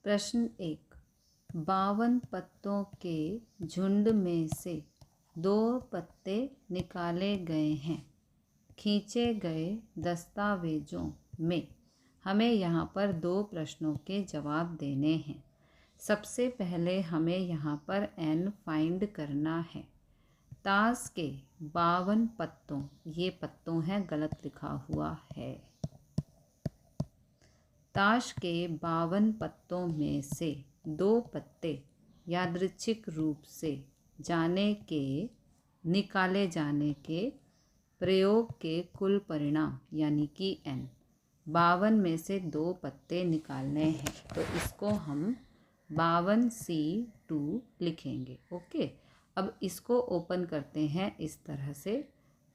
प्रश्न 1। 52 पत्तों के झुंड में से 2 पत्ते निकाले गए हैं। खींचे गए दस्तावेजों में हमें यहाँ पर 2 प्रश्नों के जवाब देने हैं। सबसे पहले हमें यहाँ पर n फाइंड करना है। ताश के 52 पत्तों, ये पत्तों हैं, गलत लिखा हुआ है। ताश के 52 पत्तों में से 2 पत्ते यादृच्छिक रूप से निकाले जाने के प्रयोग के कुल परिणाम यानी कि n। 52 में से 2 पत्ते निकालने हैं, तो इसको हम 52C2 लिखेंगे। ओके, अब इसको ओपन करते हैं इस तरह से।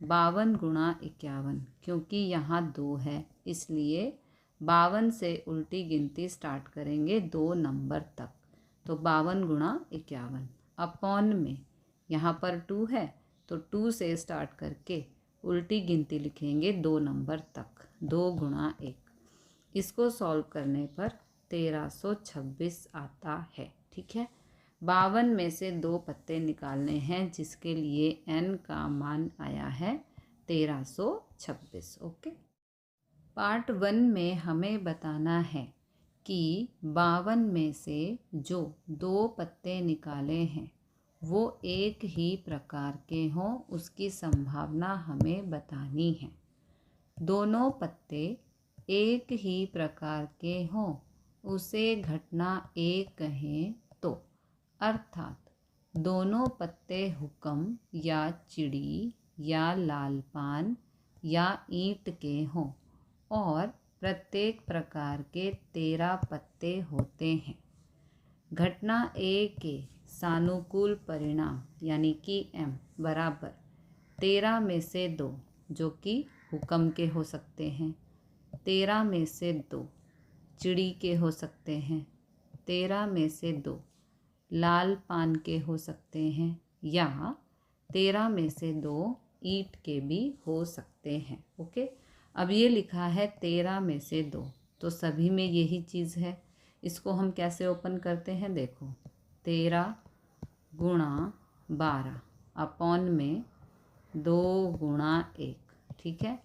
52 गुणा 51, क्योंकि यहाँ 2 है इसलिए 52 से उल्टी गिनती स्टार्ट करेंगे 2 नंबर तक। तो 52 गुणा 51 अपॉन में यहाँ पर 2 है तो 2 से स्टार्ट करके उल्टी गिनती लिखेंगे 2 नंबर तक। 2 गुणा 1, इसको सॉल्व करने पर 1326 आता है। ठीक है, 52 में से 2 पत्ते निकालने हैं जिसके लिए n का मान आया है 1326। ओके, पार्ट 1 में हमें बताना है कि 52 में से जो 2 पत्ते निकाले हैं वो एक ही प्रकार के हों, उसकी संभावना हमें बतानी है। दोनों पत्ते एक ही प्रकार के हों, उसे घटना A कहें तो, अर्थात दोनों पत्ते हुक्म या चिड़ी या लाल पान या ईंट के हों और प्रत्येक प्रकार के 13 पत्ते होते हैं। घटना A के सानुकूल परिणाम यानी कि m बराबर 13 में से 2 जो कि हुक्म के हो सकते हैं, 13 में से 2 चिड़ी के हो सकते हैं, 13 में से 2 लाल पान के हो सकते हैं या 13 में से 2 ईंट के भी हो सकते हैं। ओके, अब ये लिखा है 13 में से 2, तो सभी में यही चीज़ है। इसको हम कैसे ओपन करते हैं, देखो 13 गुणा 12 अपॉन में 2 गुणा 1। ठीक है,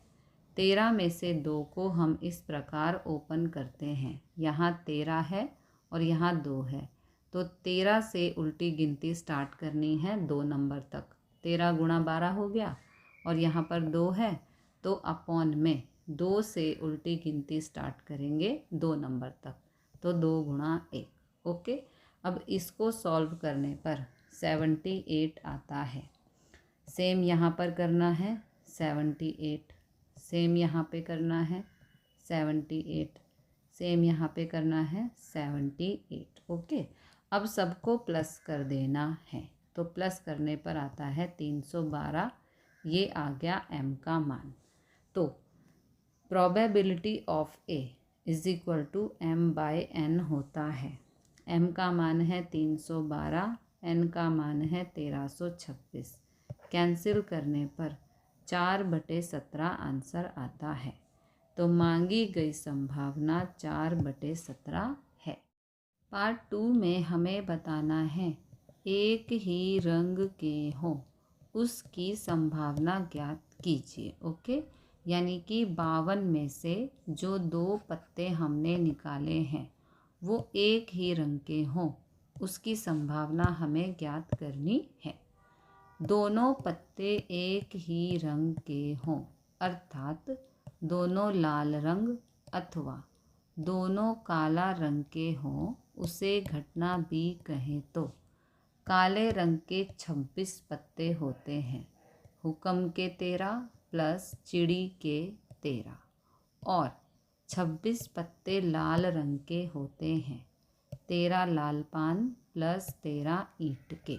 13 में से 2 को हम इस प्रकार ओपन करते हैं। यहाँ 13 है और यहाँ 2 है, तो 13 से उल्टी गिनती स्टार्ट करनी है 2 नंबर तक। 13 गुणा 12 हो गया और यहाँ पर 2 है तो अपॉन में 2 से उल्टी गिनती स्टार्ट करेंगे 2 नंबर तक, तो 2 गुणा 1। ओके, अब इसको सॉल्व करने पर 78 आता है। सेम यहाँ पर करना है 78, सेम यहाँ पे करना है 78, सेम यहाँ पे करना है 78। ओके, अब सबको प्लस कर देना है, तो प्लस करने पर आता है 312। ये आ गया m का मान। तो probability of A is equal to m/n होता है। m का मान है 312, n का मान है 1326। कैंसिल करने पर 4/17 आंसर आता है। तो मांगी गई संभावना 4/17 है। पार्ट 2 में हमें बताना है एक ही रंग के हों, उसकी संभावना ज्ञात कीजिए। ओके, यानी कि 52 में से जो 2 पत्ते हमने निकाले हैं वो एक ही रंग के हों, उसकी संभावना हमें ज्ञात करनी है। दोनों पत्ते एक ही रंग के हों, अर्थात दोनों लाल रंग अथवा दोनों काला रंग के हों, उसे घटना B कहें तो काले रंग के 26 पत्ते होते हैं, हुक्म के 13 प्लस चिड़ी के 13, और 26 पत्ते लाल रंग के होते हैं, 13 लाल पान प्लस 13 ईंट के।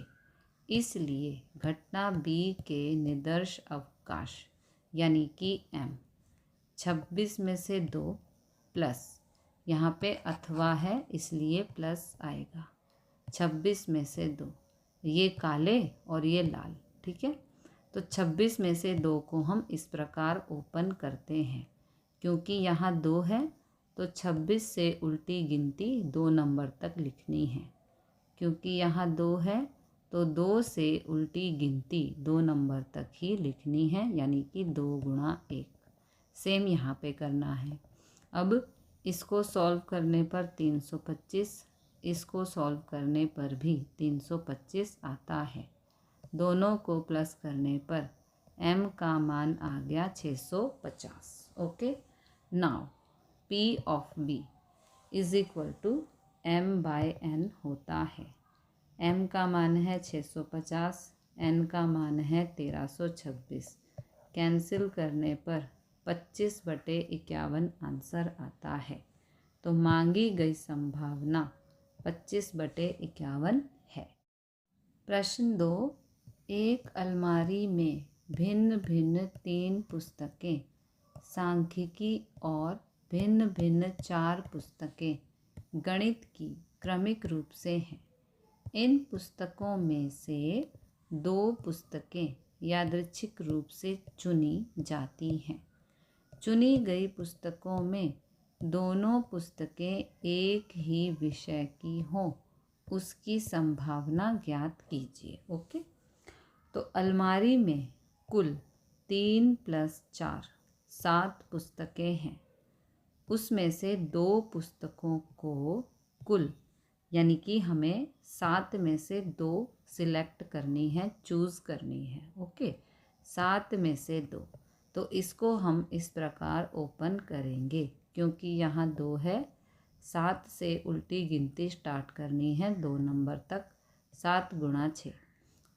इसलिए घटना B के निदर्श अवकाश यानी कि m 26 में से 2 प्लस यहाँ पे अथवा है इसलिए प्लस आएगा, 26 में से 2, ये काले और ये लाल। ठीक है, तो 26 में से 2 को हम इस प्रकार ओपन करते हैं, क्योंकि यहाँ 2 है तो 26 से उल्टी गिनती 2 नंबर तक लिखनी है। क्योंकि यहाँ 2 है तो 2 से उल्टी गिनती 2 नंबर तक ही लिखनी है, यानी कि 2 गुणा 1। सेम यहाँ पे करना है। अब इसको सॉल्व करने पर 325, इसको सॉल्व करने पर भी 325 आता है। दोनों को प्लस करने पर m का मान आ गया 650। Okay, now P of B is equal to m/n होता है। m का मान है 650, n का मान है 1326। कैंसिल करने पर 25/51 आंसर आता है। तो मांगी गई संभावना 25/51 है। प्रश्न 2, एक अलमारी में भिन्न भिन्न 3 पुस्तकें, सांख्यिकी और भिन्न भिन्न 4 पुस्तकें गणित की क्रमिक रूप से हैं। इन पुस्तकों में से 2 पुस्तकें यादृच्छिक रूप से चुनी जाती हैं। चुनी गई पुस्तकों में दोनों पुस्तकें एक ही विषय की हों, उसकी संभावना ज्ञात कीजिए। ओके, तो अलमारी में कुल 3 + 4 7 पुस्तकें हैं। उसमें से 2 पुस्तकों को कुल, यानी कि हमें 7 में से 2 सिलेक्ट करनी है, चूज़ करनी है। ओके, 7 में से 2, तो इसको हम इस प्रकार ओपन करेंगे। क्योंकि यहाँ 2 है, 7 से उल्टी गिनती स्टार्ट करनी है 2 नंबर तक, 7 गुणा 6,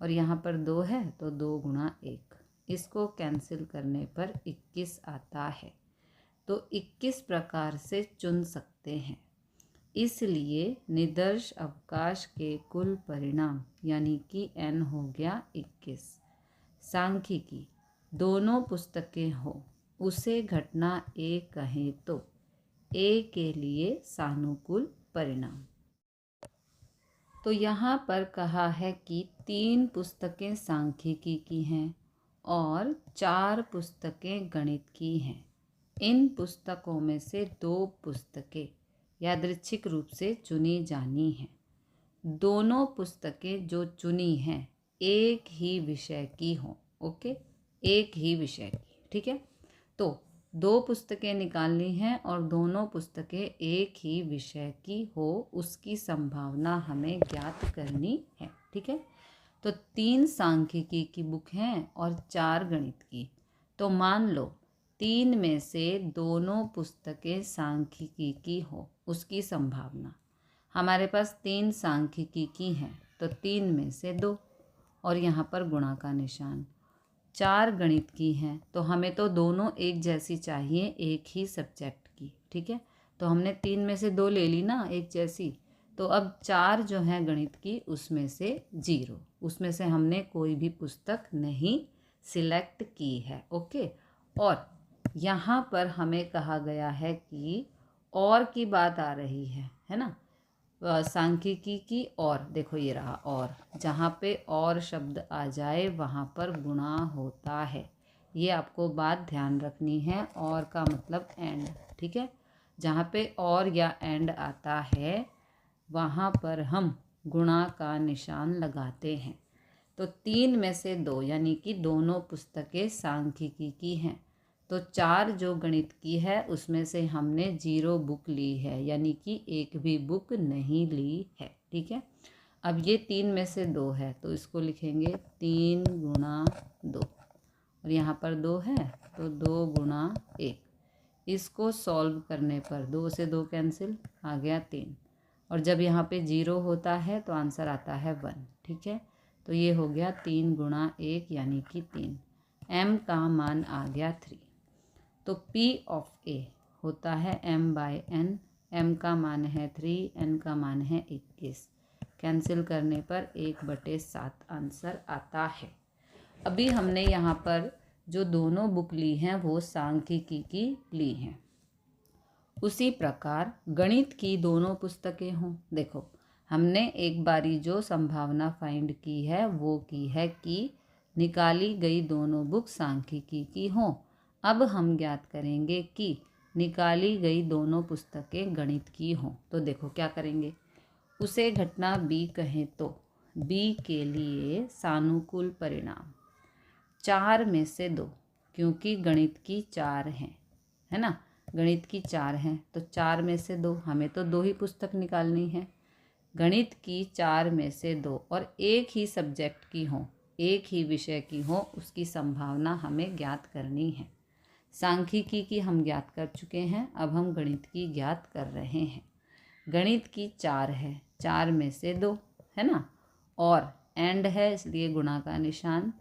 और यहाँ पर 2 है तो 2 गुणा 1। इसको कैंसिल करने पर 21 आता है। तो 21 प्रकार से चुन सकते हैं। इसलिए निदर्श अवकाश के कुल परिणाम यानी कि n हो गया 21। सांख्यिकी दोनों पुस्तकें हो, उसे घटना A कहें तो A के लिए सानुकूल परिणाम। तो यहाँ पर कहा है कि 3 पुस्तकें सांख्यिकी की हैं और 4 पुस्तकें गणित की हैं। इन पुस्तकों में से 2 पुस्तकें यादृच्छिक रूप से चुनी जानी हैं। दोनों पुस्तकें जो चुनी हैं एक ही विषय की हों। ओके, एक ही विषय की, ठीक है। तो 2 पुस्तकें निकालनी हैं और दोनों पुस्तकें एक ही विषय की हो, उसकी संभावना हमें ज्ञात करनी है, ठीक है। तो 3 सांख्यिकी की बुक हैं और 4 गणित की। तो मान लो 3 में से दोनों पुस्तकें सांख्यिकी की हो, उसकी संभावना। हमारे पास 3 सांख्यिकी की हैं तो 3 में से 2, और यहाँ पर गुणा का निशान। 4 गणित की हैं तो हमें तो दोनों एक जैसी चाहिए, एक ही सब्जेक्ट की, ठीक है। तो हमने 3 में से 2 ले ली ना एक जैसी। तो अब 4 जो हैं गणित की, उसमें से 0, उसमें से हमने कोई भी पुस्तक नहीं सिलेक्ट की है। ओके, और यहाँ पर हमें कहा गया है कि और की बात आ रही है ना, सांख्यिकी की। और देखो ये रहा, और जहाँ पे और शब्द आ जाए वहाँ पर गुणा होता है। ये आपको बात ध्यान रखनी है। और का मतलब एंड, ठीक है। जहाँ पे और या एंड आता है वहाँ पर हम गुणा का निशान लगाते हैं। तो 3 में से 2 यानी कि दोनों पुस्तकें सांख्यिकी की हैं। तो 4 जो गणित की है उसमें से हमने 0 बुक ली है, यानी कि एक भी बुक नहीं ली है, ठीक है। अब ये 3 में से 2 है तो इसको लिखेंगे 3 गुणा 2, और यहाँ पर 2 है तो 2 गुणा 1। इसको सॉल्व करने पर 2 से 2 कैंसिल, आ गया 3, और जब यहाँ पे 0 होता है तो आंसर आता है 1, ठीक है। तो ये हो गया 3 गुणा 1 यानी कि 3। m का मान आ गया 3। तो P ऑफ A होता है m/n। m का मान है 3, n का मान है 21। कैंसिल करने पर 1/7 आंसर आता है। अभी हमने यहाँ पर जो दोनों बुक ली हैं वो सांख्यिकी की ली हैं। उसी प्रकार गणित की दोनों पुस्तकें हों। देखो हमने एक बारी जो संभावना फाइंड की है वो की है कि निकाली गई दोनों बुक सांख्यिकी की हों। अब हम ज्ञात करेंगे कि निकाली गई दोनों पुस्तकें गणित की हों। तो देखो क्या करेंगे, उसे घटना बी कहें तो बी के लिए सानुकूल परिणाम 4 में से 2, क्योंकि गणित की 4 हैं, है ना, गणित की 4 हैं तो 4 में से 2, हमें तो 2 ही पुस्तक निकालनी है। गणित की 4 में से 2 और एक ही सब्जेक्ट की हो, एक ही विषय की हो, उसकी संभावना हमें ज्ञात करनी है। सांख्यिकी की हम ज्ञात कर चुके हैं, अब हम गणित की ज्ञात कर रहे हैं। गणित की 4 है, 4 में से 2, है ना, और एंड है इसलिए गुणा का निशान।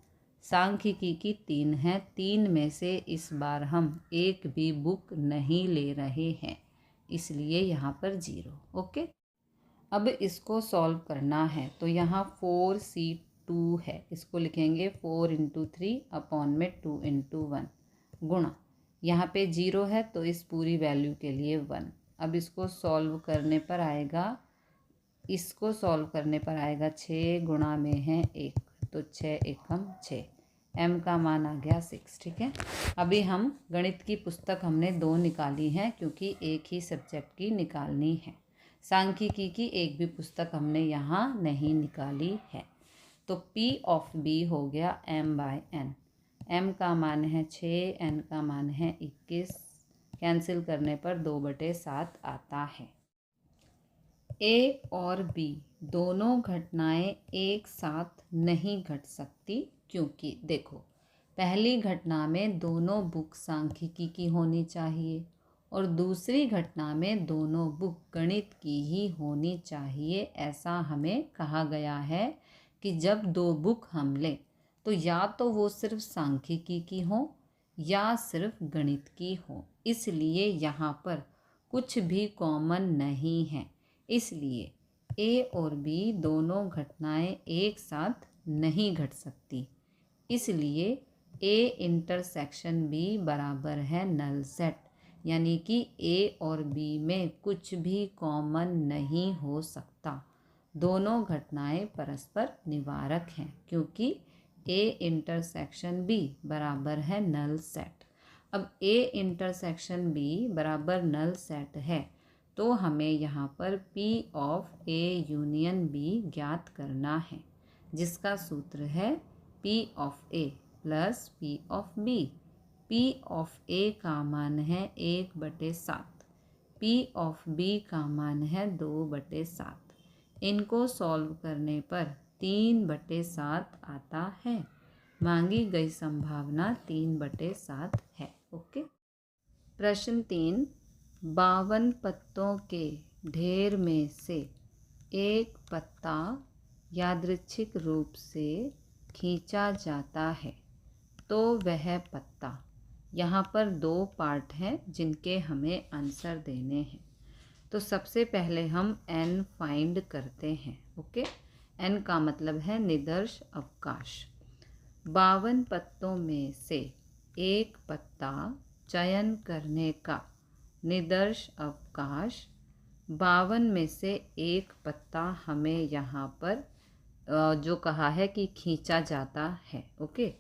सांख्यिकी की 3 है, 3 में से इस बार हम एक भी बुक नहीं ले रहे हैं, इसलिए यहाँ पर 0। ओके, अब इसको सॉल्व करना है तो यहाँ 4C2 है, इसको लिखेंगे 4 × 3 अपॉन में 2 × 1 गुणा, यहाँ पे 0 है तो इस पूरी वैल्यू के लिए 1। अब इसको सॉल्व करने पर आएगा, इसको सॉल्व करने पर आएगा 6 गुणा में है 1, तो 6 एकम 6, m का मान आ गया 6। ठीक है, अभी हम गणित की पुस्तक हमने 2 निकाली हैं क्योंकि एक ही सब्जेक्ट की निकालनी है। सांख्यिकी की एक भी पुस्तक हमने यहाँ नहीं निकाली है, तो P ऑफ B हो गया m/n। m का मान है 6, n का मान है 21, कैंसिल करने पर 2/7 आता है। A और B दोनों घटनाएं एक साथ नहीं घट सकती, क्योंकि देखो पहली घटना में दोनों बुक सांख्यिकी की होनी चाहिए और दूसरी घटना में दोनों बुक गणित की ही होनी चाहिए। ऐसा हमें कहा गया है कि जब 2 बुक हम लें तो या तो वो सिर्फ सांख्यिकी की हो या सिर्फ गणित की हो, इसलिए यहाँ पर कुछ भी कॉमन नहीं है, इसलिए A और B दोनों घटनाएं एक साथ नहीं घट सकती, इसलिए A इंटरसेक्शन B बराबर है नल सेट, यानी कि A और B में कुछ भी कॉमन नहीं हो सकता। दोनों घटनाएं परस्पर निवारक हैं क्योंकि A इंटरसेक्शन B बराबर है नल सेट। अब A इंटरसेक्शन B बराबर नल सेट है तो हमें यहाँ पर P of A union B ज्ञात करना है, जिसका सूत्र है P of A plus P of B। P of A का मान है 1/7, P ऑफ B का मान है 2/7। इनको सॉल्व करने पर 3/7 आता है। मांगी गई संभावना 3/7 है। ओके, प्रश्न 3, 52 पत्तों के ढेर में से एक पत्ता यादृच्छिक रूप से खींचा जाता है तो वह पत्ता, यहाँ पर 2 पार्ट हैं जिनके हमें आंसर देने हैं। तो सबसे पहले हम n फाइंड करते हैं। ओके, n का मतलब है निदर्श अवकाश। 52 पत्तों में से एक पत्ता चयन करने का निदर्श अवकाश, 52 में से एक पत्ता हमें यहाँ पर जो कहा है कि खींचा जाता है। ओके,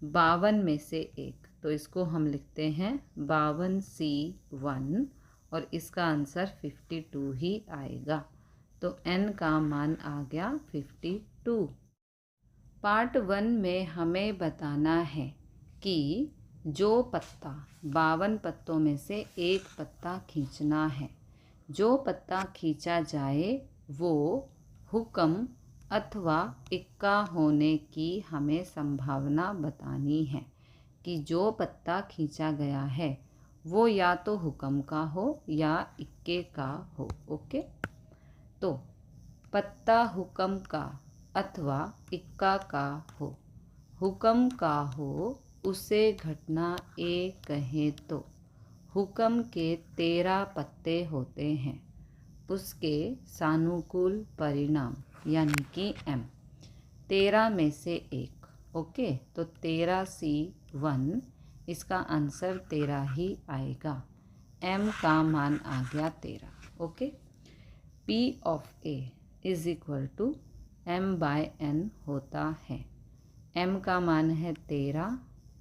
52 में से एक, तो इसको हम लिखते हैं 52C1 और इसका आंसर 52 ही आएगा, तो n का मान आ गया 52। पार्ट 1 में हमें बताना है कि जो पत्ता 52 पत्तों में से एक पत्ता खींचना है, जो पत्ता खींचा जाए वो हुक्म अथवा इक्का होने की हमें संभावना बतानी है कि जो पत्ता खींचा गया है वो या तो हुक्म का हो या इक्के का हो। ओके, तो पत्ता हुक्म का अथवा इक्का का हो, हुक्म का हो उसे घटना A कहें तो हुक्म के 13 पत्ते होते हैं, उसके सानुकूल परिणाम यानी कि m 13 में से एक। ओके, तो 13C1, इसका आंसर 13 ही आएगा, m का मान आ गया 13। Okay, P of A is equal to m/n होता है, m का मान है 13,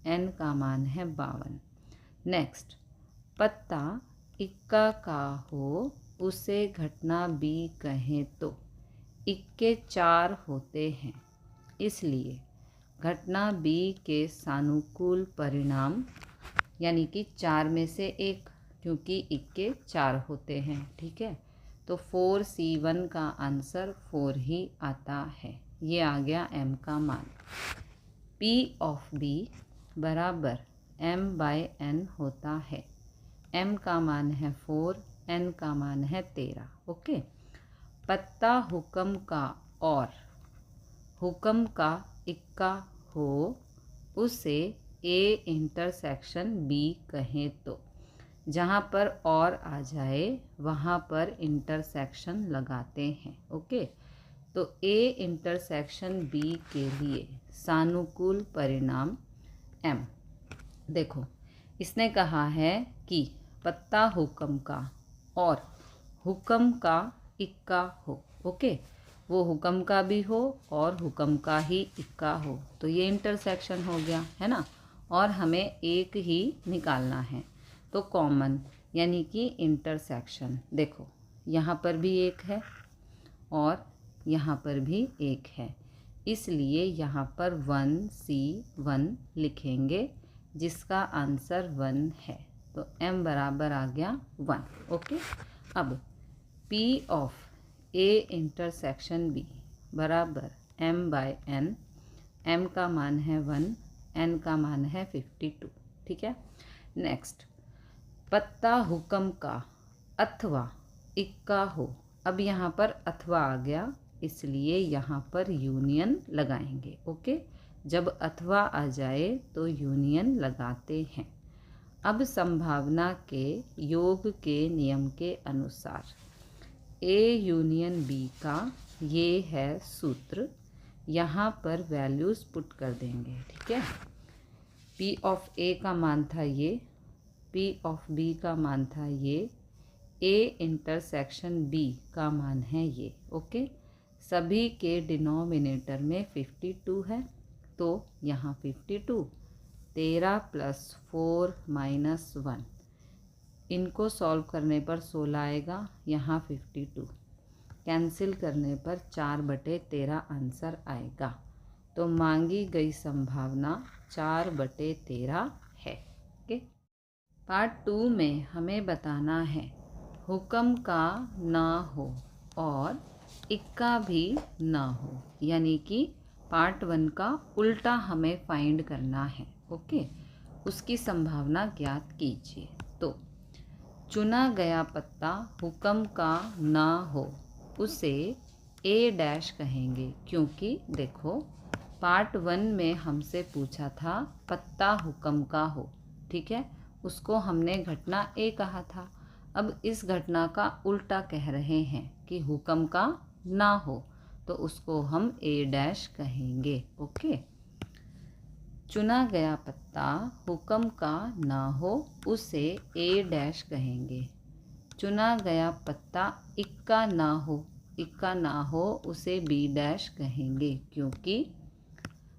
n का मान है 52। नेक्स्ट, पत्ता इक्का का हो उसे घटना बी कहें तो इक्के 4 होते हैं, इसलिए घटना बी के सानुकूल परिणाम यानी कि 4 में से एक, क्योंकि इक्के 4 होते हैं। ठीक है, तो 4C1 का आंसर 4 ही आता है। ये आ गया m का मान। P ऑफ B बराबर m/n होता है। m का मान है 4, n का मान है 13। ओके, पत्ता हुक्म का और हुक्म का इक्का हो उसे A इंटरसेक्शन B कहें तो जहाँ पर और आ जाए वहाँ पर इंटरसेक्शन लगाते हैं। ओके, तो A इंटरसेक्शन B के लिए सानुकूल परिणाम M। देखो, इसने कहा है कि पत्ता हुक्म का और हुक्म का इक्का हो। ओके, वो हुक्म का भी हो और हुक्म का ही इक्का हो, तो ये इंटरसेक्शन हो गया है ना। और हमें एक ही निकालना है, तो कॉमन यानी कि इंटरसेक्शन। देखो, यहाँ पर भी एक है और यहाँ पर भी एक है, इसलिए यहाँ पर 1C1 लिखेंगे जिसका आंसर 1 है। तो m बराबर आ गया 1। ओके, अब P of A intersection B बराबर m/n। m का मान है 1, n का मान है 52। ठीक है, नेक्स्ट, पत्ता हुक्म का अथवा इक्का हो। अब यहाँ पर अथवा आ गया, इसलिए यहाँ पर यूनियन लगाएंगे। ओके, जब अथवा आ जाए तो यूनियन लगाते हैं। अब संभावना के योग के नियम के अनुसार A यूनियन B का ये है सूत्र, यहाँ पर वैल्यूज़ पुट कर देंगे। ठीक है, P ऑफ A का मान था ये, P ऑफ B का मान था ये, A इंटरसेक्शन B का मान है ये। ओके, सभी के डिनोमिनेटर में 52 है, तो यहाँ 52, 13 + 4 - 1, इनको सॉल्व करने पर 16 आएगा। यहाँ 52 कैंसिल करने पर 4/13 आंसर आएगा। तो मांगी गई संभावना 4/13 है। ओके, पार्ट 2 में हमें बताना है हुक्म का ना हो और इक्का भी ना हो, यानी कि पार्ट 1 का उल्टा हमें फाइंड करना है। ओके, उसकी संभावना ज्ञात कीजिए। तो चुना गया पत्ता हुक्म का ना हो उसे A' कहेंगे, क्योंकि देखो पार्ट 1 में हमसे पूछा था पत्ता हुक्म का हो। ठीक है, उसको हमने घटना A कहा था। अब इस घटना का उल्टा कह रहे हैं कि हुक्म का ना हो, तो उसको हम A' कहेंगे। ओके, चुना गया पत्ता हुक्म का ना हो उसे A' कहेंगे। चुना गया पत्ता इक्का ना हो उसे B' कहेंगे, क्योंकि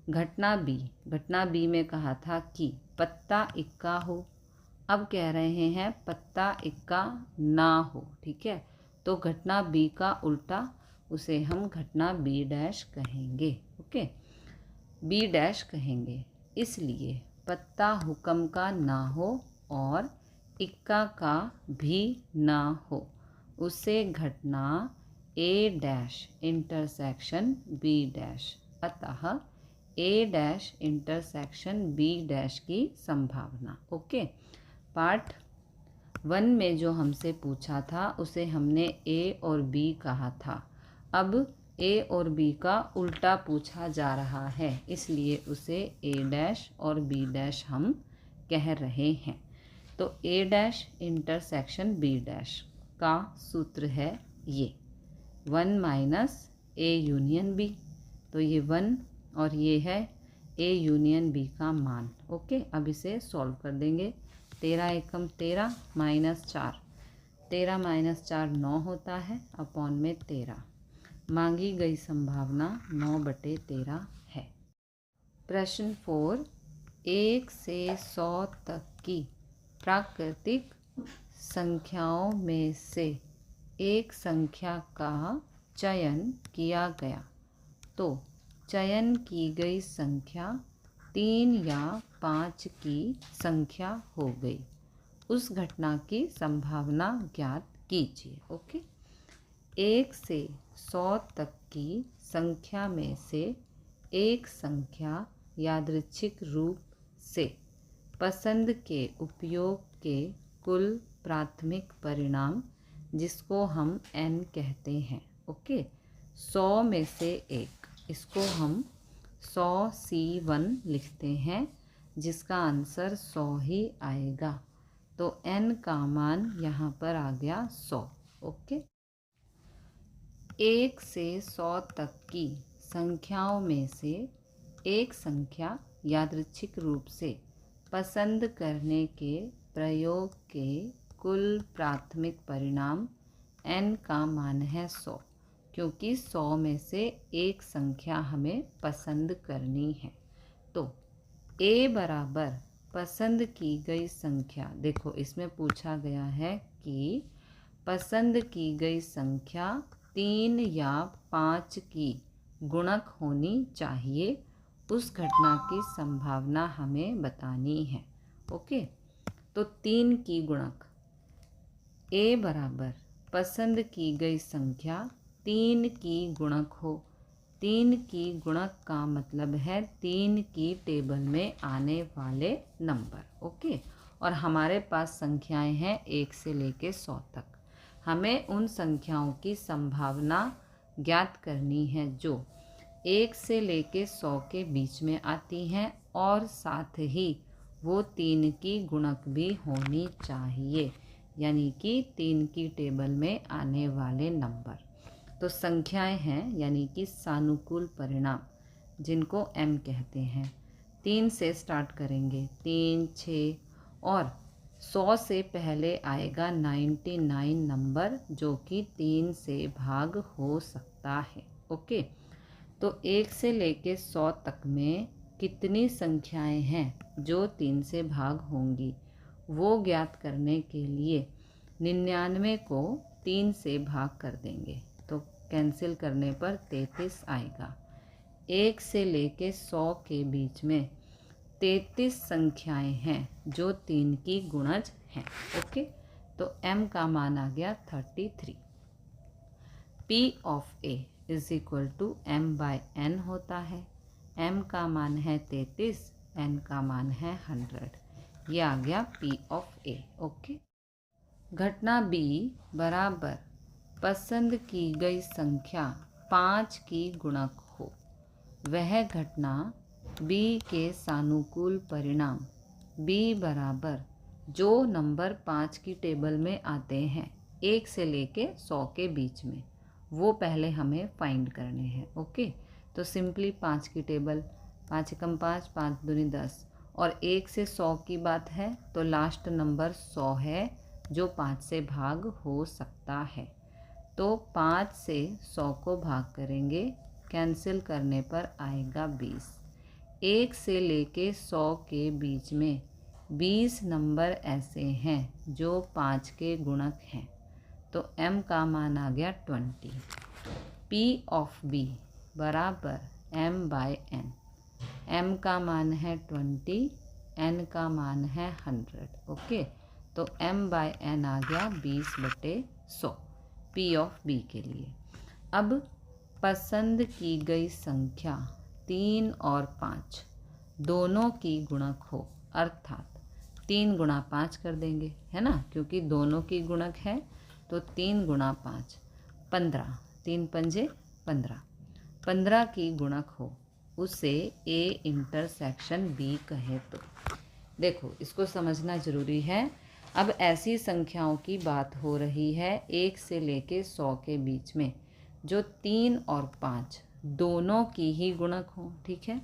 घटना बी में कहा था कि पत्ता इक्का हो। अब कह रहे हैं पत्ता इक्का ना हो। ठीक है, तो घटना बी का उल्टा, उसे हम घटना B' कहेंगे। ओके, B' कहेंगे, इसलिए पत्ता हुक्म का ना हो और इक्का का भी ना हो उसे घटना A' इंटरसेक्शन B', अतः A' इंटरसेक्शन B' की संभावना। ओके, पार्ट 1 में जो हमसे पूछा था उसे हमने A और B कहा था। अब A और B का उल्टा पूछा जा रहा है, इसलिए उसे A' और B' हम कह रहे हैं। तो A' इंटरसेक्शन B' का सूत्र है ये 1 - A यूनियन B। तो ये 1 और ये है A यूनियन B का मान। ओके, अब इसे सॉल्व कर देंगे। 13 एकम 13 -4, 13 - 4 9 होता है, अपॉन में 13। मांगी गई संभावना 9/13 है। प्रश्न 4, 1 से 100 तक की प्राकृतिक संख्याओं में से एक संख्या का चयन किया गया तो चयन की गई संख्या 3 या 5 की संख्या हो गई। उस घटना की संभावना ज्ञात कीजिए। ओके, 1 से 100 तक की संख्या में से एक संख्या यादृच्छिक रूप से पसंद के उपयोग के कुल प्राथमिक परिणाम, जिसको हम n कहते हैं। ओके, 100 में से एक, इसको हम 100C1 लिखते हैं, जिसका आंसर 100 ही आएगा। तो n का मान यहाँ पर आ गया 100। ओके, 1 से 100 तक की संख्याओं में से एक संख्या यादृच्छिक रूप से पसंद करने के प्रयोग के कुल प्राथमिक परिणाम n का मान है 100, क्योंकि 100 में से एक संख्या हमें पसंद करनी है। तो a बराबर पसंद की गई संख्या, देखो इसमें पूछा गया है कि पसंद की गई संख्या 3 या 5 की गुणक होनी चाहिए। उस घटना की संभावना हमें बतानी है। ओके, तो 3 की गुणक, a बराबर पसंद की गई संख्या 3 की गुणक हो। 3 की गुणक का मतलब है 3 की टेबल में आने वाले नंबर। ओके, और हमारे पास संख्याएं हैं 1 से लेके 100 तक। हमें उन संख्याओं की संभावना ज्ञात करनी है जो 1 से लेके 100 के बीच में आती हैं, और साथ ही वो 3 की गुणक भी होनी चाहिए, यानी कि 3 की टेबल में आने वाले नंबर। तो संख्याएं हैं यानी कि सानुकूल परिणाम, जिनको m कहते हैं। 3 से स्टार्ट करेंगे, 3, 6, और 100 से पहले आएगा 99 नंबर, जो कि 3 से भाग हो सकता है। ओके, तो 1 से लेके 100 तक में कितनी संख्याएं हैं जो 3 से भाग होंगी, वो ज्ञात करने के लिए 99 को 3 से भाग कर देंगे, तो कैंसिल करने पर 33 आएगा। 1 से लेके 100 के बीच में 33 संख्याएं हैं जो 3 की गुणज हैं। ओके, तो m का मान आ गया 33। P of A is equal to m/n होता है। m का मान है 33, n का मान है 100। ये आ गया P ऑफ A। ओके, घटना B बराबर पसंद की गई संख्या 5 की गुणक हो। वह घटना B के सानुकूल परिणाम B बराबर जो नंबर 5 की टेबल में आते हैं 1 से लेके 100 के बीच में, वो पहले हमें फाइंड करने हैं। ओके, तो सिंपली 5 की टेबल, 5 एकम 5, 5 दूनी 10, और 1 से 100 की बात है तो लास्ट नंबर 100 है जो 5 से भाग हो सकता है। तो 5 से 100 को भाग करेंगे, कैंसिल करने पर आएगा 20। 1 से लेके 100 के बीच में 20 नंबर ऐसे हैं जो 5 के गुणक हैं, तो m का मान आ गया 20। P ऑफ B बराबर m/n। m का मान है 20, n का मान है 100। ओके, तो m/n आ गया 20/100 P ऑफ B के लिए। अब पसंद की गई संख्या 3 और 5 दोनों की गुणक हो, अर्थात 3 गुणा 5 कर देंगे, है ना, क्योंकि दोनों की गुणक है। तो 3 गुणा 5, 15, 3 पंजे 15, 15 की गुणक हो, उसे A इंटरसेक्शन B कहे तो। देखो, इसको समझना ज़रूरी है। अब ऐसी संख्याओं की बात हो रही है 1 से लेके 100 के बीच में जो 3 और 5 दोनों की ही गुणक हो। ठीक है,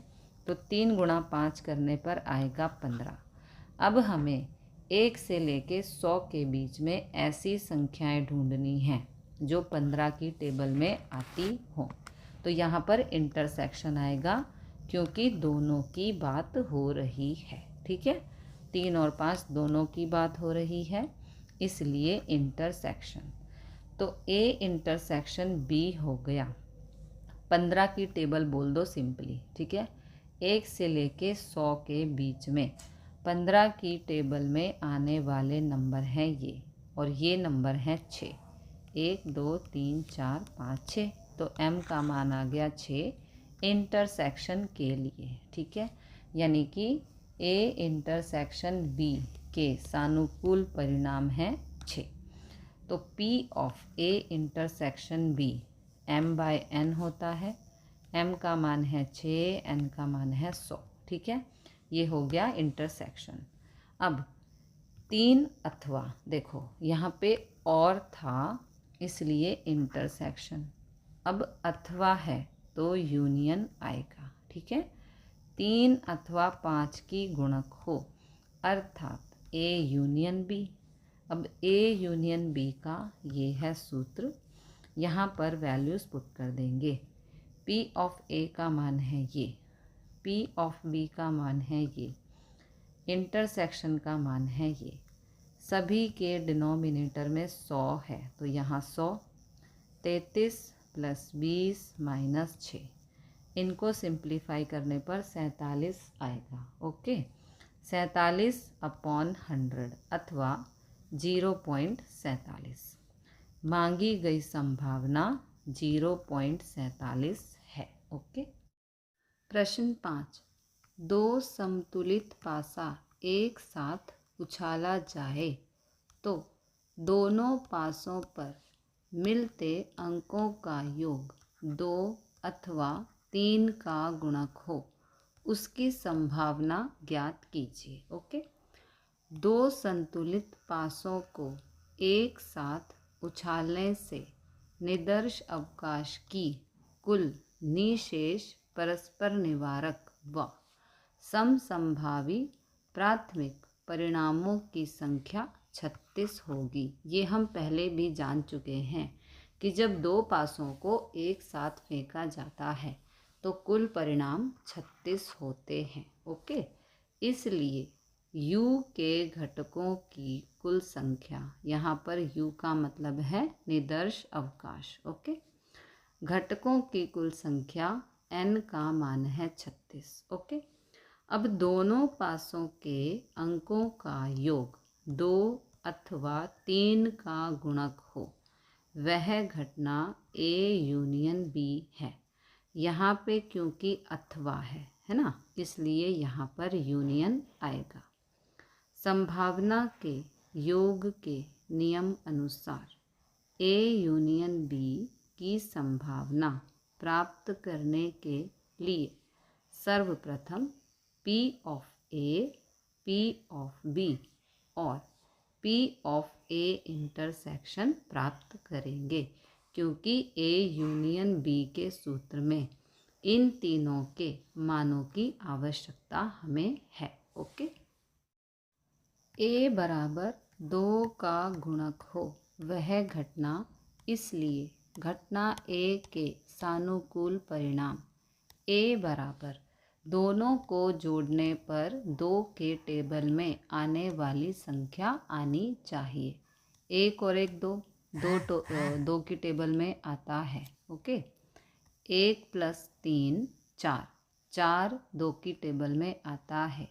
तो 3 गुणा 5 करने पर आएगा 15। अब हमें 1 से लेके 100 के बीच में ऐसी संख्याएं ढूंढनी हैं जो 15 की टेबल में आती हों। तो यहाँ पर इंटरसेक्शन आएगा, क्योंकि दोनों की बात हो रही है। ठीक है, 3 और 5 दोनों की बात हो रही है। इसलिए इंटरसेक्शन। तो A इंटरसेक्शन B हो गया। 15 की टेबल बोल दो सिंपली, ठीक है। 1 से लेके 100 के बीच में 15 की टेबल में आने वाले नंबर हैं ये, और ये नंबर हैं 6। 1 2 3 4 5 6। तो M का मान आ गया 6 इंटरसेक्शन के लिए, ठीक है। यानी कि A इंटरसेक्शन B के सानुकूल परिणाम हैं 6। तो P of A intersection B M/N होता है। M का मान है 6, N का मान है 100, ठीक है। ये हो गया इंटरसेक्शन। अब 3 अथवा, देखो यहाँ पे और था इसलिए इंटरसेक्शन। अब अथवा है तो यूनियन आएगा, ठीक है। 3 अथवा 5 की गुणक हो अर्थात A यूनियन B। अब A यूनियन B का ये है सूत्र, यहाँ पर वैल्यूज़ पुट कर देंगे। P ऑफ A का मान है ये, P ऑफ B का मान है ये, इंटरसेक्शन का मान है ये। सभी के डिनोमिनेटर में 100 है तो यहाँ 100, 33 + 20 - 6, इनको सिंप्लीफाई करने पर 47 आएगा। ओके, 47/100 अथवा 0.47। मांगी गई संभावना 0.47 है। ओके। प्रश्न 5, 2 समतुलित पासा एक साथ उछाला जाए तो दोनों पासों पर मिलते अंकों का योग 2 अथवा 3 का गुणक हो, उसकी संभावना ज्ञात कीजिए। ओके। 2 संतुलित पासों को एक साथ उछालने से निदर्श अवकाश की कुल निशेष परस्पर निवारक व समसंभावी प्राथमिक परिणामों की संख्या 36 होगी। ये हम पहले भी जान चुके हैं कि जब 2 पासों को एक साथ फेंका जाता है तो कुल परिणाम 36 होते हैं। ओके, इसलिए U के घटकों की कुल संख्या, यहाँ पर U का मतलब है निदर्श अवकाश। ओके, घटकों की कुल संख्या N का मान है 36। ओके, अब दोनों पासों के अंकों का योग 2 अथवा 3 का गुणक हो, वह घटना A यूनियन B है। यहाँ पे क्योंकि अथवा है ना, इसलिए यहाँ पर यूनियन आएगा। संभावना के योग के नियम अनुसार A यूनियन B की संभावना प्राप्त करने के लिए सर्वप्रथम P of A, P of B और P ऑफ A इंटरसेक्शन प्राप्त करेंगे, क्योंकि A यूनियन B के सूत्र में इन तीनों के मानों की आवश्यकता हमें है। ओके। A बराबर 2 का गुणक हो वह घटना, इसलिए घटना A के सानुकूल परिणाम A बराबर दोनों को जोड़ने पर 2 के टेबल में आने वाली संख्या आनी चाहिए। 1 और 1 2, 2 की टेबल में आता है। ओके, 1 + 3 4, 4 2 की टेबल में आता है।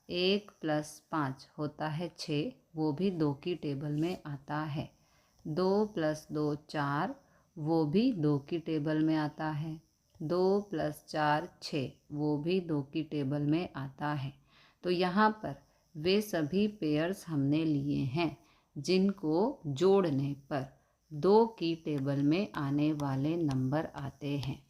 1 + 5 होता है 6, वो भी 2 की टेबल में आता है। 2 + 2 4, वो भी 2 की टेबल में आता है। 2 + 4 6, वो भी 2 की टेबल में आता है। तो यहाँ पर वे सभी पेयर्स हमने लिए हैं जिनको जोड़ने पर 2 की टेबल में आने वाले नंबर आते हैं।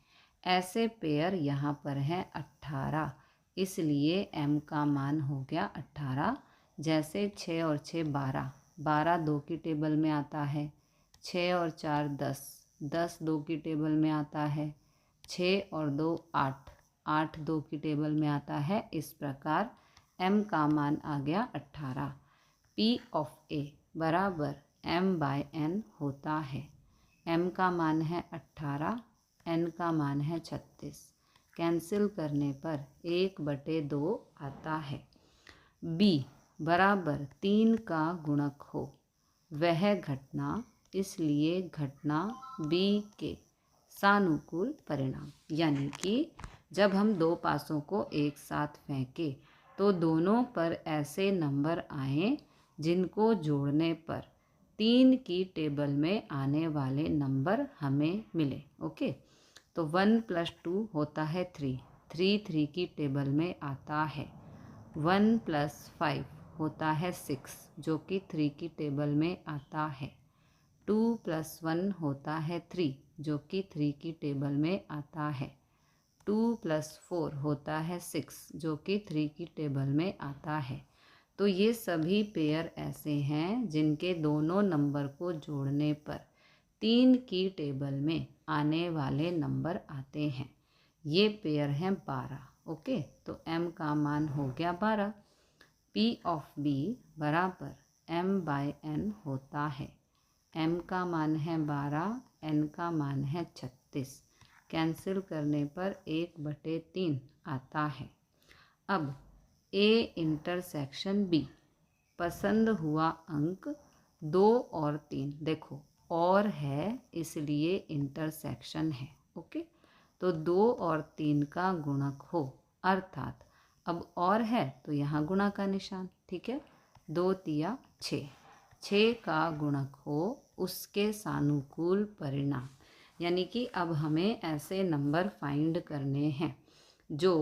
ऐसे पेयर यहाँ पर हैं 18, इसलिए M का मान हो गया 18। जैसे 6 और 6 12, 12 2 की टेबल में आता है। 6 और 4 10, 10 2 की टेबल में आता है। 6 और 2 8, 8 2 की टेबल में आता है। इस प्रकार M का मान आ गया 18। P ऑफ A बराबर M/N होता है। M का मान है 18, N का मान है 36। कैंसिल करने पर 1/2 आता है। B बराबर 3 का गुणक हो वह घटना, इसलिए घटना B के सानुकूल परिणाम। यानी कि जब हम दो पासों को एक साथ फेंकें तो दोनों पर ऐसे नंबर आए जिनको जोड़ने पर 3 की टेबल में आने वाले नंबर हमें मिले। ओके, तो 1 + 2 होता है 3, 3 की टेबल में आता है। 1 + 5 होता है 6 जो कि 3 की टेबल में आता है। 2 + 1 होता है 3 जो कि 3 की टेबल में आता है। 2 + 4 होता है 6 जो कि 3 की टेबल में आता है। तो ये सभी पेयर ऐसे हैं जिनके दोनों नंबर को जोड़ने पर 3 की टेबल में आने वाले नंबर आते हैं। ये पेयर हैं 12। ओके, तो m का मान हो गया 12। P ऑफ B बराबर m/n होता है। m का मान है 12, n का मान है 36। कैंसिल करने पर 1/3 आता है। अब A इंटरसेक्शन B, पसंद हुआ अंक 2 और 3। देखो और है इसलिए इंटरसेक्शन है। ओके, तो 2 और 3 का गुणक हो, अर्थात अब और है तो यहाँ गुणा का निशान। ठीक है, 2 तिया 6, 6 का गुणक हो उसके सानुकूल परिणाम। यानी कि अब हमें ऐसे नंबर फाइंड करने हैं जो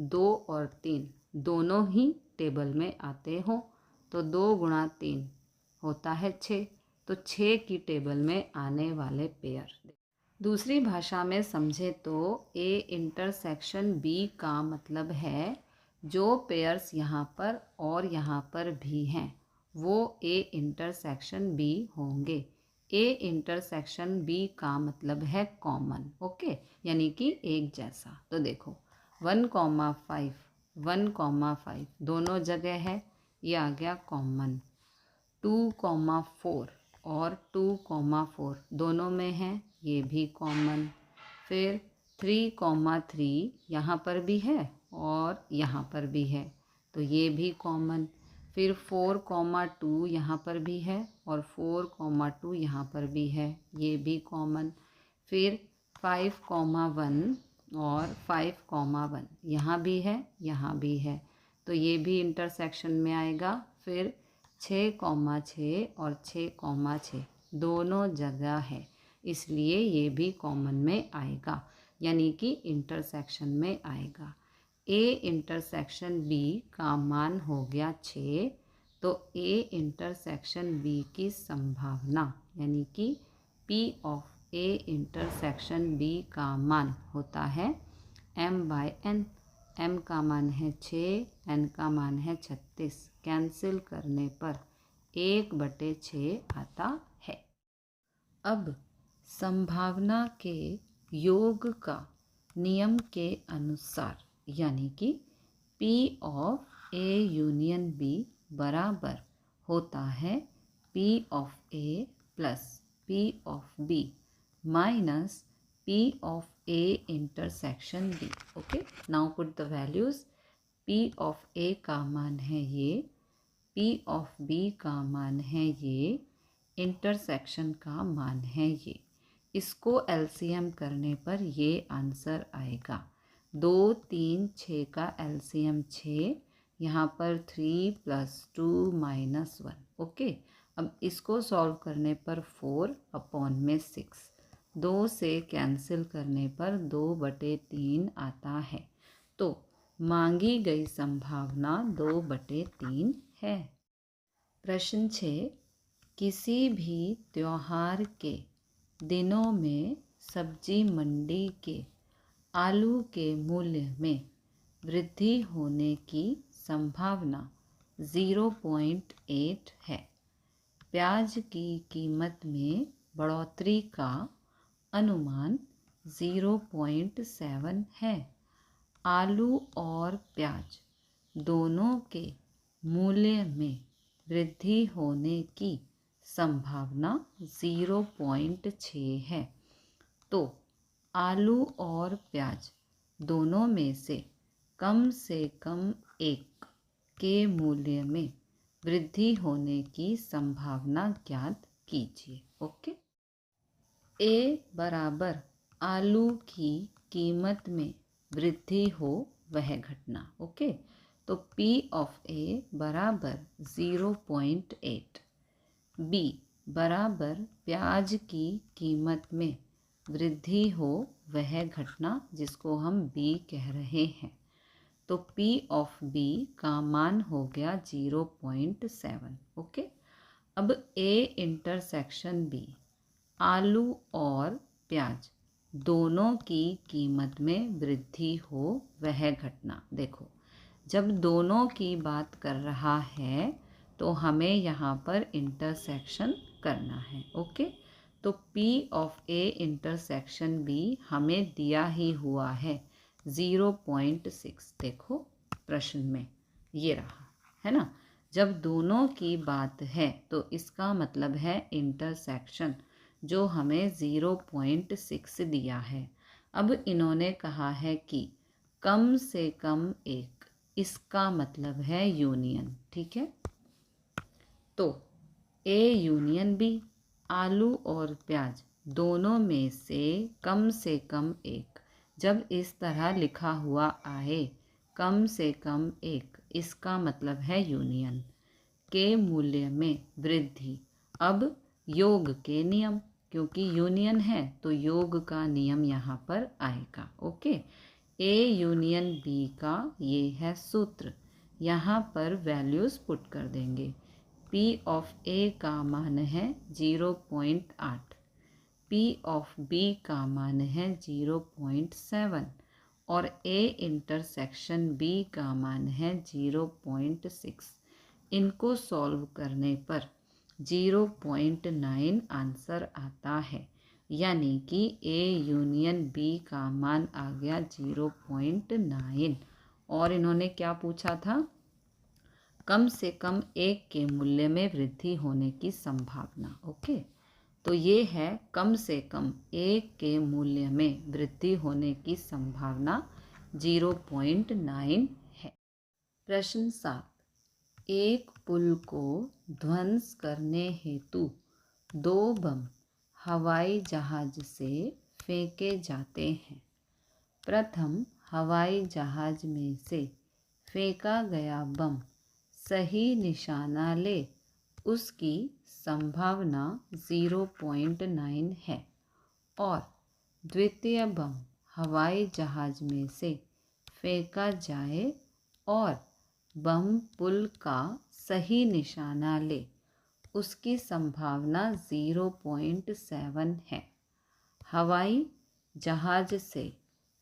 2 और 3 दोनों ही टेबल में आते हों। तो 2 × 3 होता है 6, तो 6 की टेबल में आने वाले पेयर। दूसरी भाषा में समझे तो A इंटरसेक्शन B का मतलब है जो पेयर्स यहाँ पर और यहाँ पर भी हैं वो A इंटरसेक्शन B होंगे। A इंटरसेक्शन B का मतलब है कॉमन। ओके, यानी कि एक जैसा। तो देखो 1,5 1,5 दोनों जगह है, ये आ गया कॉमन। 2,4 और 2,4 दोनों में है, ये भी कॉमन। फिर 3,3 यहाँ पर भी है और यहाँ पर भी है, तो ये भी कॉमन। फिर 4,2 यहाँ पर भी है और 4,2 यहाँ पर भी है, ये भी कॉमन। फिर 5,1 और 5,1 यहाँ भी है, यहाँ भी है, तो ये भी इंटरसेक्शन में आएगा। फिर 6,6 और 6,6 दोनों जगह है, इसलिए ये भी कॉमन में आएगा, यानी कि इंटरसेक्शन में आएगा। A इंटरसेक्शन B का मान हो गया 6, तो A इंटरसेक्शन B की संभावना यानी कि P of A intersection B का मान होता है m/n। m का मान है 6, n का मान है 36। कैंसिल करने पर 1/6 आता है। अब संभावना के योग का नियम के अनुसार यानी कि P of A union B बराबर होता है P of A plus P of B minus P of A intersection B। Okay, now put the values. P of A का मान है ये, P ऑफ B का मान है ये, इंटरसेक्शन का मान है ये। इसको एलसीएम करने पर ये आंसर आएगा। 2, 3, 6 का एलसीएम 6, यहाँ पर 3 + 2 - 1। ओके, अब इसको सॉल्व करने पर 4/6, 2 से कैंसिल करने पर 2/3 आता है। तो मांगी गई संभावना 2/3 है। प्रश्न 6, किसी भी त्योहार के दिनों में सब्जी मंडी के आलू के मूल्य में वृद्धि होने की संभावना 0.8 है। प्याज की कीमत में बढ़ोतरी का अनुमान 0.7 है। आलू और प्याज दोनों के मूल्य में वृद्धि होने की संभावना 0.6 है। तो आलू और प्याज दोनों में से कम एक के मूल्य में वृद्धि होने की संभावना ज्ञात कीजिए। ओके। ए बराबर आलू की कीमत में वृद्धि हो वह घटना। ओके, तो P ऑफ ए बराबर 0.8, बी बराबर प्याज की कीमत में वृद्धि हो वह घटना जिसको हम बी कह रहे हैं। तो P ऑफ बी का मान हो गया 0.7। ओके, अब ए इंटरसेक्शन बी, आलू और प्याज दोनों की कीमत में वृद्धि हो वह घटना। देखो, जब दोनों की बात कर रहा है तो हमें यहाँ पर इंटरसेक्शन करना है। ओके, तो P of A intersection B हमें दिया ही हुआ है 0.6। देखो प्रश्न में ये रहा है ना। जब दोनों की बात है तो इसका मतलब है इंटरसेक्शन जो हमें 0.6 दिया है। अब इन्होंने कहा है कि कम से कम एक, इसका मतलब है यूनियन। ठीक है, तो ए यूनियन बी, आलू और प्याज दोनों में से कम एक, जब इस तरह लिखा हुआ आए कम से कम एक, इसका मतलब है यूनियन के मूल्य में वृद्धि। अब योग के नियम, क्योंकि यूनियन है तो योग का नियम यहाँ पर आएगा। ओके, ए यूनियन बी का ये है सूत्र, यहाँ पर वैल्यूज़ पुट कर देंगे। P ऑफ ए का मान है 0.8, P ऑफ बी का मान है 0.7 और A इंटरसेक्शन B का मान है 0.6। इनको सॉल्व करने पर 0.9 आंसर आता है, यानी कि A यूनियन B का मान आ गया 0.9। और इन्होंने क्या पूछा था? कम से कम एक के मूल्य में वृद्धि होने की संभावना। ओके, तो ये है कम से कम एक के मूल्य में वृद्धि होने की संभावना 0.9 है। प्रश्न 7, एक पुल को ध्वंस करने हेतु 2 बम हवाई जहाज से फेंके जाते हैं। प्रथम हवाई जहाज में से फेंका गया बम सही निशाना ले, उसकी संभावना 0.9 है। और द्वितीय बम हवाई जहाज में से फेंका जाए और बम पुल का सही निशाना ले, उसकी संभावना 0.7 है। हवाई जहाज से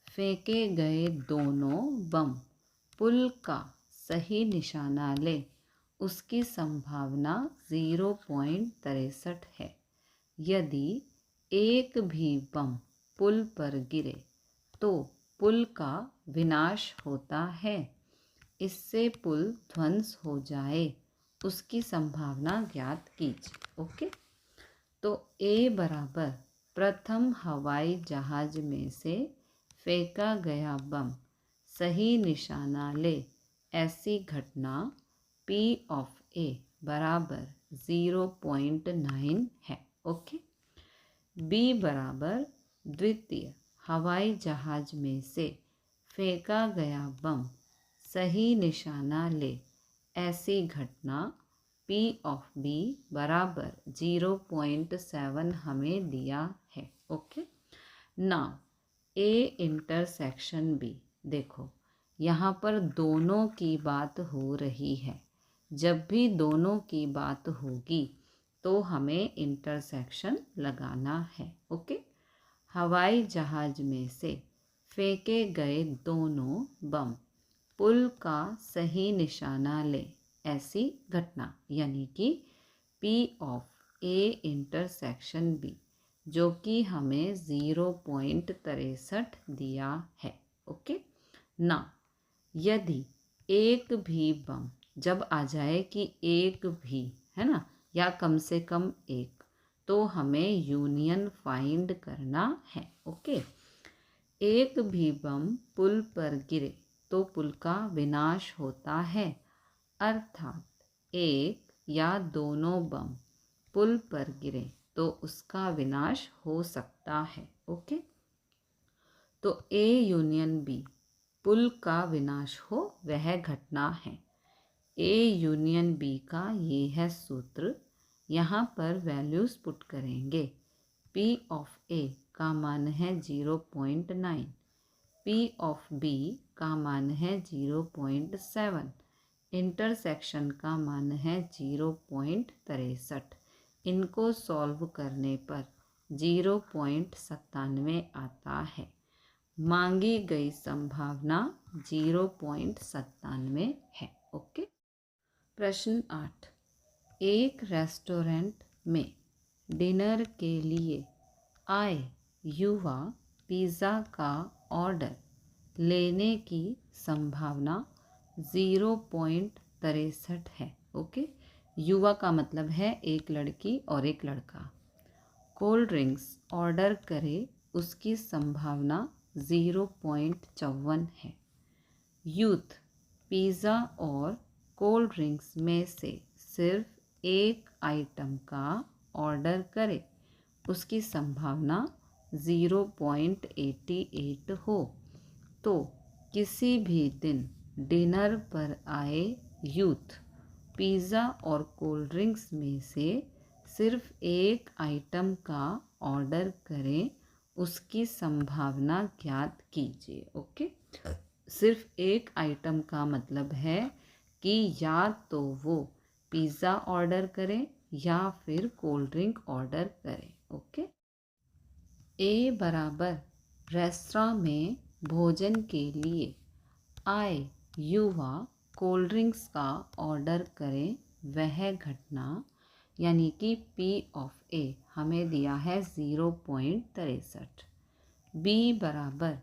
फेंके गए दोनों बम पुल का सही निशाना ले, उसकी संभावना 0.63 है। यदि एक भी बम पुल पर गिरे तो पुल का विनाश होता है, इससे पुल ध्वंस हो जाए, उसकी संभावना ज्ञात कीजिए। ओके, तो ए बराबर प्रथम हवाई जहाज में से फेंका गया बम सही निशाना ले, ऐसी घटना P ऑफ ए बराबर 0.9 है। ओके, बी बराबर द्वितीय हवाई जहाज में से फेंका गया बम सही निशाना ले, ऐसी घटना P ऑफ बी बराबर 0.7 हमें दिया है। Okay, now A intersection B, देखो यहाँ पर दोनों की बात हो रही है। जब भी दोनों की बात होगी तो हमें इंटरसेक्शन लगाना है। ओके, हवाई जहाज में से फेंके गए दोनों बम पुल का सही निशाना ले, ऐसी घटना, यानी कि P of A intersection B, जो कि हमें 0.63 दिया है। ओके ना, यदि एक भी बम, जब आ जाए कि एक भी, है ना, या कम से कम एक, तो हमें यूनियन फाइंड करना है। ओके, एक भी बम पुल पर गिरे तो पुल का विनाश होता है, अर्थात एक या दोनों बम पुल पर गिरे तो उसका विनाश हो सकता है। ओके, तो ए यूनियन बी पुल का विनाश हो वह घटना है। ए यूनियन बी का ये है सूत्र। यहाँ पर वैल्यूज़ पुट करेंगे। P ऑफ ए का मान है 0.9, P ऑफ बी का मान है 0.7, इंटरसेक्शन का मान है 0.63। इनको सॉल्व करने पर 0.97 आता है। मांगी गई संभावना 0.97 है। ओके, प्रश्न 8। एक रेस्टोरेंट में डिनर के लिए आए युवा पिज़्ज़ा का ऑर्डर लेने की संभावना 0.63 है। ओके, युवा का मतलब है एक लड़की और एक लड़का। कोल्ड ड्रिंक्स ऑर्डर करे, उसकी संभावना 0.54 है। यूथ पिज़्ज़ा और कोल्ड ड्रिंक्स में से सिर्फ एक आइटम का ऑर्डर करे, उसकी संभावना 0.88 हो। तो किसी भी दिन डिनर पर आए यूथ पिज़्ज़ा और कोल्ड ड्रिंक्स में से सिर्फ एक आइटम का ऑर्डर करें, उसकी संभावना ज्ञात कीजिए। ओके, सिर्फ एक आइटम का मतलब है कि या तो वो पिज़्ज़ा ऑर्डर करें या फिर कोल्ड ड्रिंक ऑर्डर करें। ओके, ए बराबर रेस्तरां में भोजन के लिए आए युवा कोल्ड ड्रिंक्स का ऑर्डर करें, वह घटना यानी कि P ऑफ ए हमें दिया है 0.63। बी बराबर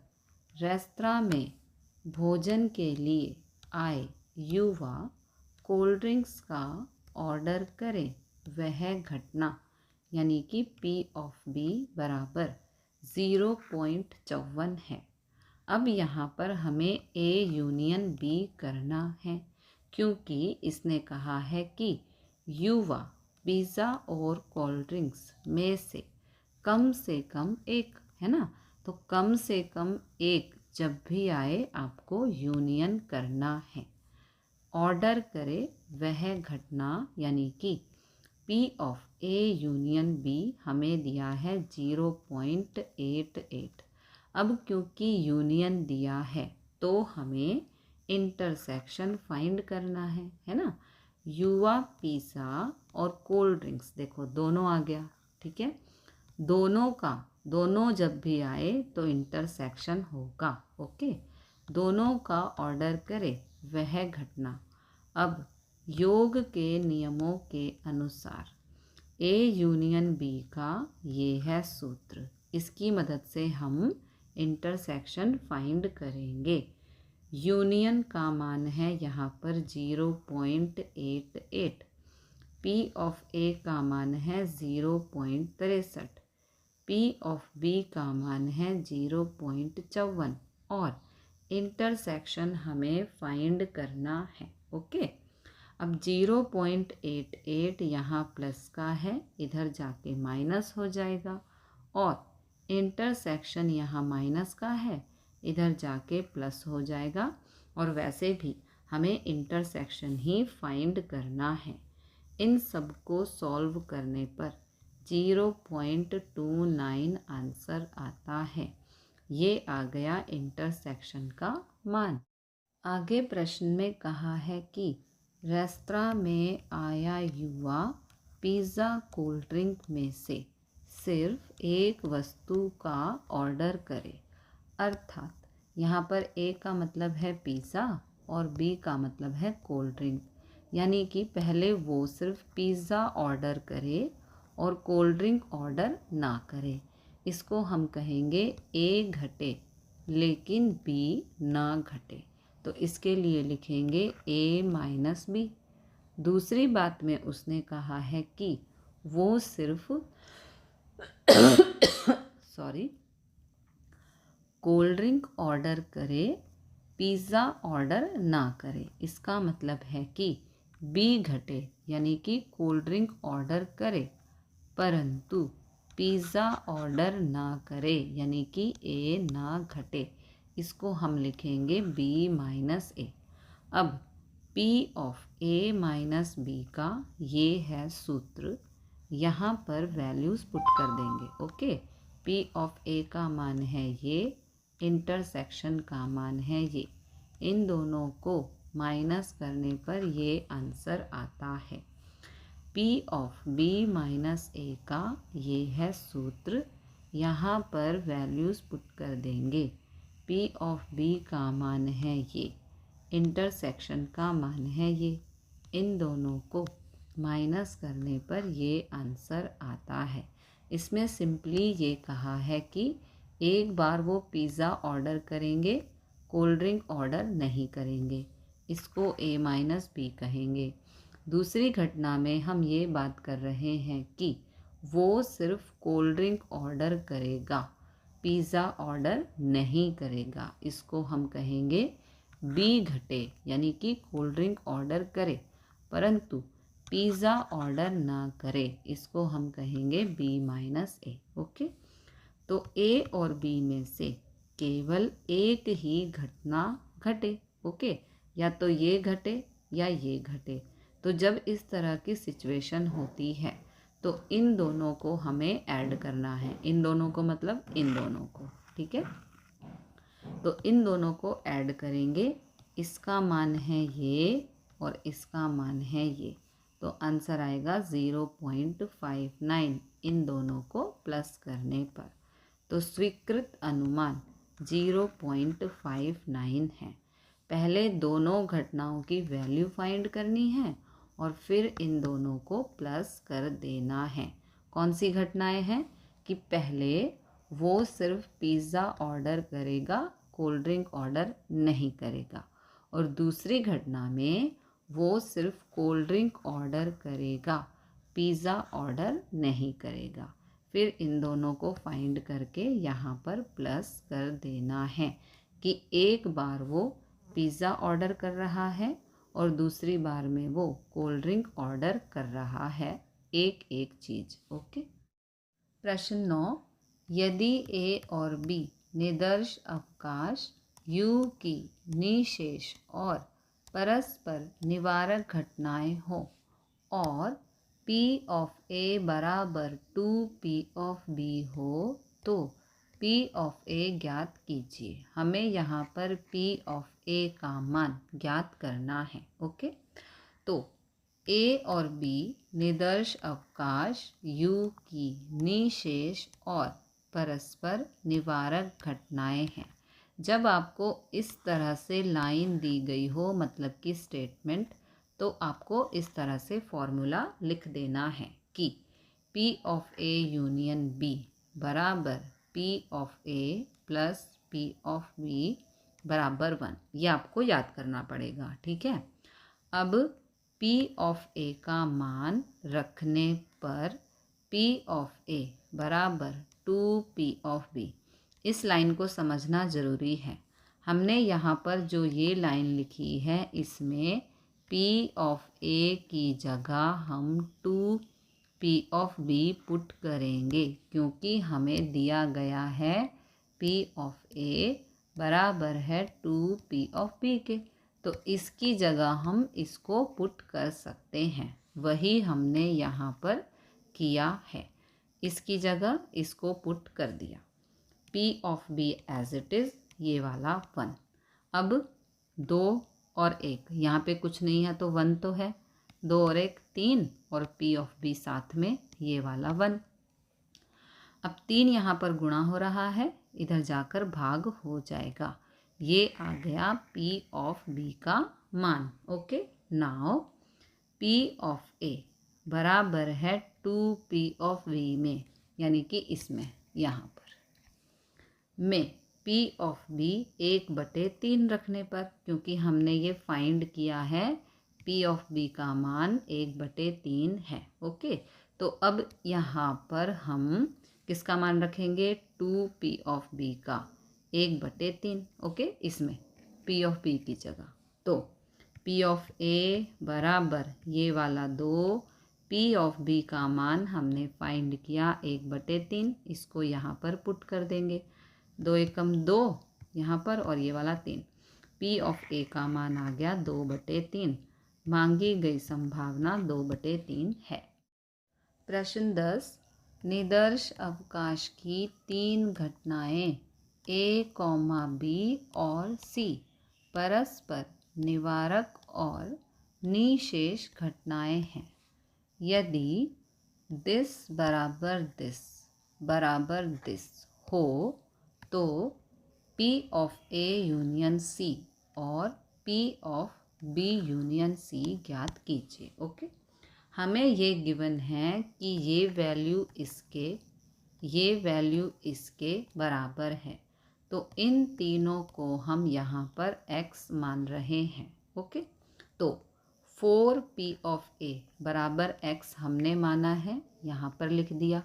रेस्तरां में भोजन के लिए आए युवा कोल्ड ड्रिंक्स का ऑर्डर करें, वह घटना यानी कि P ऑफ बी बराबर 0.54 है। अब यहाँ पर हमें ए यूनियन बी करना है, क्योंकि इसने कहा है कि युवा पिज़्ज़ा और कोल्ड ड्रिंक्स में से कम एक है ना, तो कम से कम एक जब भी आए आपको यूनियन करना है। ऑर्डर करे वह घटना यानी कि P of A union B हमें दिया है 0.88। अब क्योंकि यूनियन दिया है तो हमें इंटरसेक्शन फाइंड करना है ना। युवा पिज़्ज़ा और कोल्ड ड्रिंक्स देखो दोनों आ गया, ठीक है। दोनों जब भी आए तो इंटरसेक्शन होगा। ओके, दोनों का ऑर्डर करे वह घटना। अब योग के नियमों के अनुसार ए यूनियन बी का ये है सूत्र। इसकी मदद से हम इंटरसेक्शन फाइंड करेंगे। यूनियन का मान है यहाँ पर 0.88, P ऑफ ए का मान है 0.63, P ऑफ बी का मान है 0.54 और इंटरसेक्शन हमें फाइंड करना है। ओके, अब 0.88 यहाँ प्लस का है, इधर जाके माइनस हो जाएगा, और इंटरसेक्शन यहाँ माइनस का है, इधर जाके प्लस हो जाएगा। और वैसे भी हमें इंटरसेक्शन ही फाइंड करना है। इन सब को सॉल्व करने पर 0.29 आंसर आता है। ये आ गया इंटरसेक्शन का मान। आगे प्रश्न में कहा है कि रेस्तरां में आया युवा पिज़्ज़ा कोल्ड ड्रिंक में से सिर्फ एक वस्तु का ऑर्डर करे, अर्थात यहाँ पर ए का मतलब है पिज़्ज़ा और बी का मतलब है कोल्ड ड्रिंक, यानी कि पहले वो सिर्फ पिज़्ज़ा ऑर्डर करे और कोल्ड ड्रिंक ऑर्डर ना करे। इसको हम कहेंगे ए घटे लेकिन बी ना घटे, तो इसके लिए लिखेंगे ए माइनस बी। दूसरी बात में उसने कहा है कि वो सिर्फ कोल्ड ड्रिंक ऑर्डर करे, पिज़्ज़ा ऑर्डर ना करे। इसका मतलब है कि बी घटे यानी कि कोल्ड ड्रिंक ऑर्डर करे, परंतु पिज़्ज़ा ऑर्डर ना करे यानी कि ए ना घटे, इसको हम लिखेंगे बी माइनस ए। अब P of A minus B का ये है सूत्र, यहाँ पर वैल्यूज़ पुट कर देंगे। ओके, पी ऑफ ए का मान है ये, इंटरसेक्शन का मान है ये, इन दोनों को माइनस करने पर ये आंसर आता है। पी ऑफ बी माइनस ए का ये है सूत्र, यहाँ पर वैल्यूज़ पुट कर देंगे। पी ऑफ बी का मान है ये, इंटरसेक्शन का मान है ये, इन दोनों को माइनस करने पर ये आंसर आता है। इसमें सिंपली ये कहा है कि एक बार वो पिज़्ज़ा ऑर्डर करेंगे, कोल्ड ड्रिंक ऑर्डर नहीं करेंगे, इसको ए माइनस बी कहेंगे। दूसरी घटना में हम ये बात कर रहे हैं कि वो सिर्फ कोल्ड ड्रिंक ऑर्डर करेगा, पिज़्ज़ा ऑर्डर नहीं करेगा, इसको हम कहेंगे बी घटे यानी कि कोल्ड ड्रिंक ऑर्डर करे परंतु पिज़्ज़ा ऑर्डर ना करे, इसको हम कहेंगे बी माइनस ए। ओके, तो ए और बी में से केवल एक ही घटना घटे। ओके, या तो ये घटे या ये घटे। तो जब इस तरह की सिचुएशन होती है तो इन दोनों को हमें ऐड करना है, इन दोनों को मतलब इन दोनों को, ठीक है। तो इन दोनों को ऐड करेंगे, इसका मान है ये और इसका मान है ये, तो आंसर आएगा 0.59 इन दोनों को प्लस करने पर। तो स्वीकृत अनुमान 0.59 है। पहले दोनों घटनाओं की वैल्यू फाइंड करनी है और फिर इन दोनों को प्लस कर देना है। कौन सी घटनाएं हैं कि पहले वो सिर्फ पिज़्ज़ा ऑर्डर करेगा, कोल्ड ड्रिंक ऑर्डर नहीं करेगा, और दूसरी घटना में वो सिर्फ कोल्ड ड्रिंक ऑर्डर करेगा, पिज़्ज़ा ऑर्डर नहीं करेगा। फिर इन दोनों को फाइंड करके यहाँ पर प्लस कर देना है कि एक बार वो पिज़्ज़ा ऑर्डर कर रहा है और दूसरी बार में वो कोल्ड ड्रिंक ऑर्डर कर रहा है, एक एक चीज़। ओके, प्रश्न 9, यदि ए और बी निदर्श अवकाश यू की निशेष और परस्पर निवारक घटनाएं हो और P ऑफ ए बराबर 2P ऑफ बी हो तो P ऑफ ए ज्ञात कीजिए। हमें यहाँ पर P ऑफ ए का मान ज्ञात करना है। ओके, तो ए और बी निदर्श अवकाश U की निशेष और परस्पर निवारक घटनाएं हैं। जब आपको इस तरह से लाइन दी गई हो, मतलब कि स्टेटमेंट, तो आपको इस तरह से फॉर्मूला लिख देना है कि P of A union B बराबर P of A plus P of B बराबर 1। ये आपको याद करना पड़ेगा, ठीक है। अब P ऑफ ए का मान रखने पर P ऑफ ए बराबर 2P ऑफ बी, इस लाइन को समझना ज़रूरी है। हमने यहाँ पर जो ये लाइन लिखी है इसमें P ऑफ ए की जगह हम 2P ऑफ बी पुट करेंगे, क्योंकि हमें दिया गया है P ऑफ ए बराबर है 2P ऑफ बी के, तो इसकी जगह हम इसको पुट कर सकते हैं। वही हमने यहाँ पर किया है, इसकी जगह इसको पुट कर दिया। P of B as it is, ये वाला 1। अब 2 और 1, यहाँ पे कुछ नहीं है तो 1 तो है, 2 और 1 3, और P ऑफ बी साथ में ये वाला 1। अब 3 यहाँ पर गुणा हो रहा है, इधर जाकर भाग हो जाएगा। ये आ गया P ऑफ बी का मान। ओके, नाउ P ऑफ ए बराबर है 2P ऑफ बी में, यानी कि इसमें यहाँ पर में P ऑफ बी 1/3 रखने पर, क्योंकि हमने ये फाइंड किया है P ऑफ बी का मान 1/3 है। ओके, तो अब यहाँ पर हम किसका मान रखेंगे? 2P ऑफ बी का 1/3। ओके, इसमें P ऑफ बी की जगह, तो P ऑफ A बराबर ये वाला 2, P ऑफ B का मान हमने फाइंड किया 1/3, इसको यहाँ पर पुट कर देंगे। 2 एकम 2 यहाँ पर और ये वाला 3। P ऑफ A का मान आ गया 2/3। मांगी गई संभावना 2/3 है। प्रश्न 10, निदर्श अवकाश की 3 घटनाएं A, B और C परस्पर निवारक और निशेष घटनाएं हैं। यदि दिस बराबर दिस हो तो P of A union C और P of B union C ज्ञात कीजिए। ओके, हमें ये गिवन है कि ये वैल्यू इसके बराबर है, तो इन तीनों को हम यहाँ पर x मान रहे हैं। ओके, तो 4P ऑफ A बराबर x हमने माना है, यहाँ पर लिख दिया।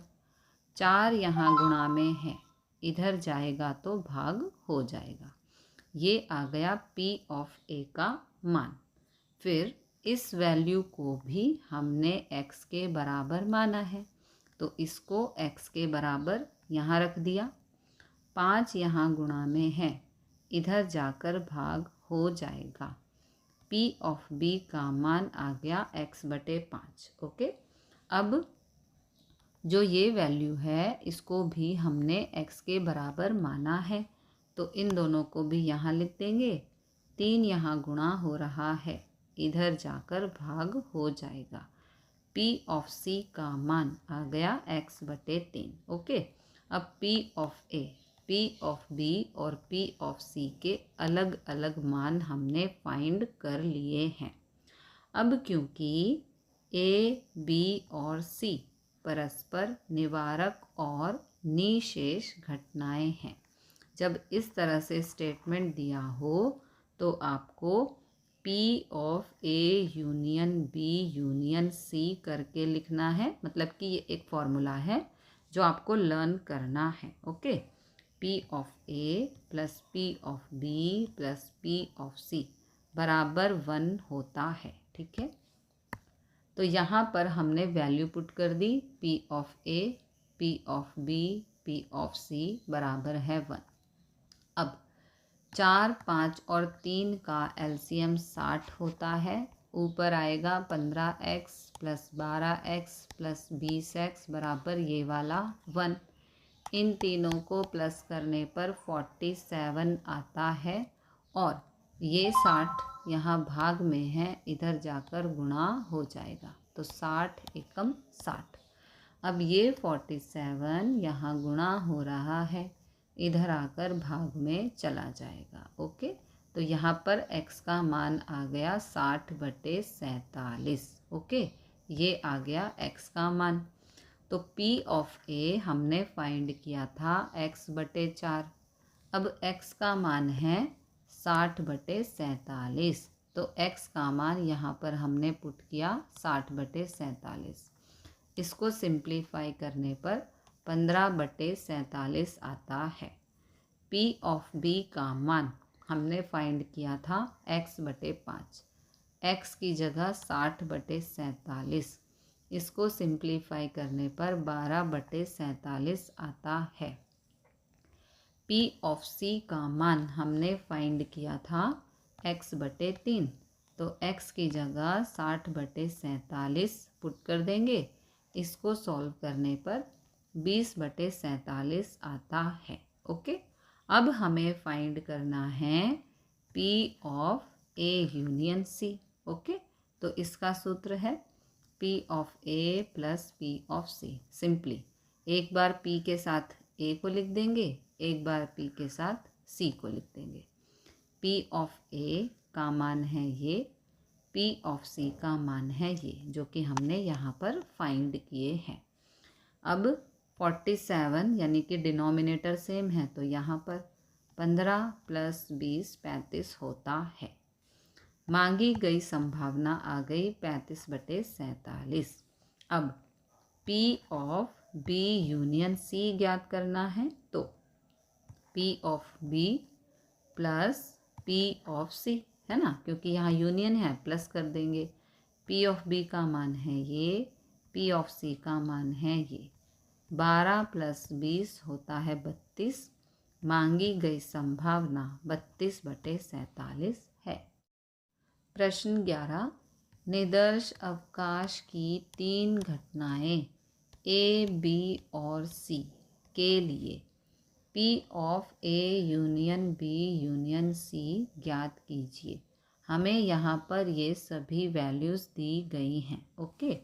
4 यहाँ गुणा में है, इधर जाएगा तो भाग हो जाएगा। ये आ गया P ऑफ A का मान। फिर इस वैल्यू को भी हमने x के बराबर माना है, तो इसको x के बराबर यहाँ रख दिया। 5 यहाँ गुणा में है, इधर जाकर भाग हो जाएगा। P ऑफ B का मान आ गया x/5। ओके, अब जो ये वैल्यू है इसको भी हमने x के बराबर माना है, तो इन दोनों को भी यहाँ लिख देंगे। 3 यहाँ गुणा हो रहा है, इधर जाकर भाग हो जाएगा। P ऑफ C का मान आ गया x/3। ओके, अब P of A, P of B और P ऑफ C के अलग अलग मान हमने फाइंड कर लिए हैं। अब क्योंकि A, B और C परस्पर निवारक और निशेष घटनाएं हैं, जब इस तरह से स्टेटमेंट दिया हो तो आपको P of A union B union C करके लिखना है। मतलब कि ये एक फॉर्मूला है जो आपको लर्न करना है। Okay, P of A plus P of B plus P of C बराबर 1 होता है। ठीक है, तो यहाँ पर हमने वैल्यू पुट कर दी। P of A, P of B, P of C बराबर है 1। अब 4, 5 और 3 का एलसीएम 60 होता है। ऊपर आएगा 15x plus 12x plus 20x बराबर ये वाला 1। इन तीनों को प्लस करने पर 47 आता है और ये 60 यहाँ भाग में है, इधर जाकर गुणा हो जाएगा, तो 60 एकम 60। अब ये 47 यहाँ गुणा हो रहा है, इधर आकर भाग में चला जाएगा। ओके, तो यहाँ पर x का मान आ गया 60/47। ओके, ये आ गया x का मान। तो P ऑफ A हमने फाइंड किया था x/4। अब x का मान है 60/47, तो x का मान यहाँ पर हमने पुट किया 60/47। इसको सिंप्लीफाई करने पर 15/47 आता है। P ऑफ B का मान हमने फाइंड किया था x/5। x की जगह 60/47, इसको सिंप्लीफाई करने पर 12/47 आता है। P ऑफ C का मान हमने फाइंड किया था x/3, तो x की जगह 60/47 पुट कर देंगे। इसको सॉल्व करने पर 20/47 आता है। ओके, अब हमें फाइंड करना है P of A union C। Okay, तो इसका सूत्र है P of A plus P of C। Simply एक बार P के साथ A को लिख देंगे, एक बार P के साथ C को लिख देंगे। P ऑफ A का मान है ये, P ऑफ C का मान है ये, जो कि हमने यहाँ पर फाइंड किए हैं। अब 47 यानी कि डिनोमिनेटर सेम है, तो यहाँ पर 15 प्लस 20 35 होता है। मांगी गई संभावना आ गई 35/47। अब P of B union C ज्ञात करना है, तो P of B plus P of C है ना, क्योंकि यहाँ यूनियन है, प्लस कर देंगे। पी ऑफ बी का मान है ये, पी ऑफ सी का मान है ये। 12 + 20 होता है 32। मांगी गई संभावना 32/47 है। प्रश्न 11, निदर्श अवकाश की 3 घटनाएं ए, बी और सी के लिए P of A union B union C ज्ञात कीजिए। हमें यहाँ पर ये सभी वैल्यूज़ दी गई हैं। ओके,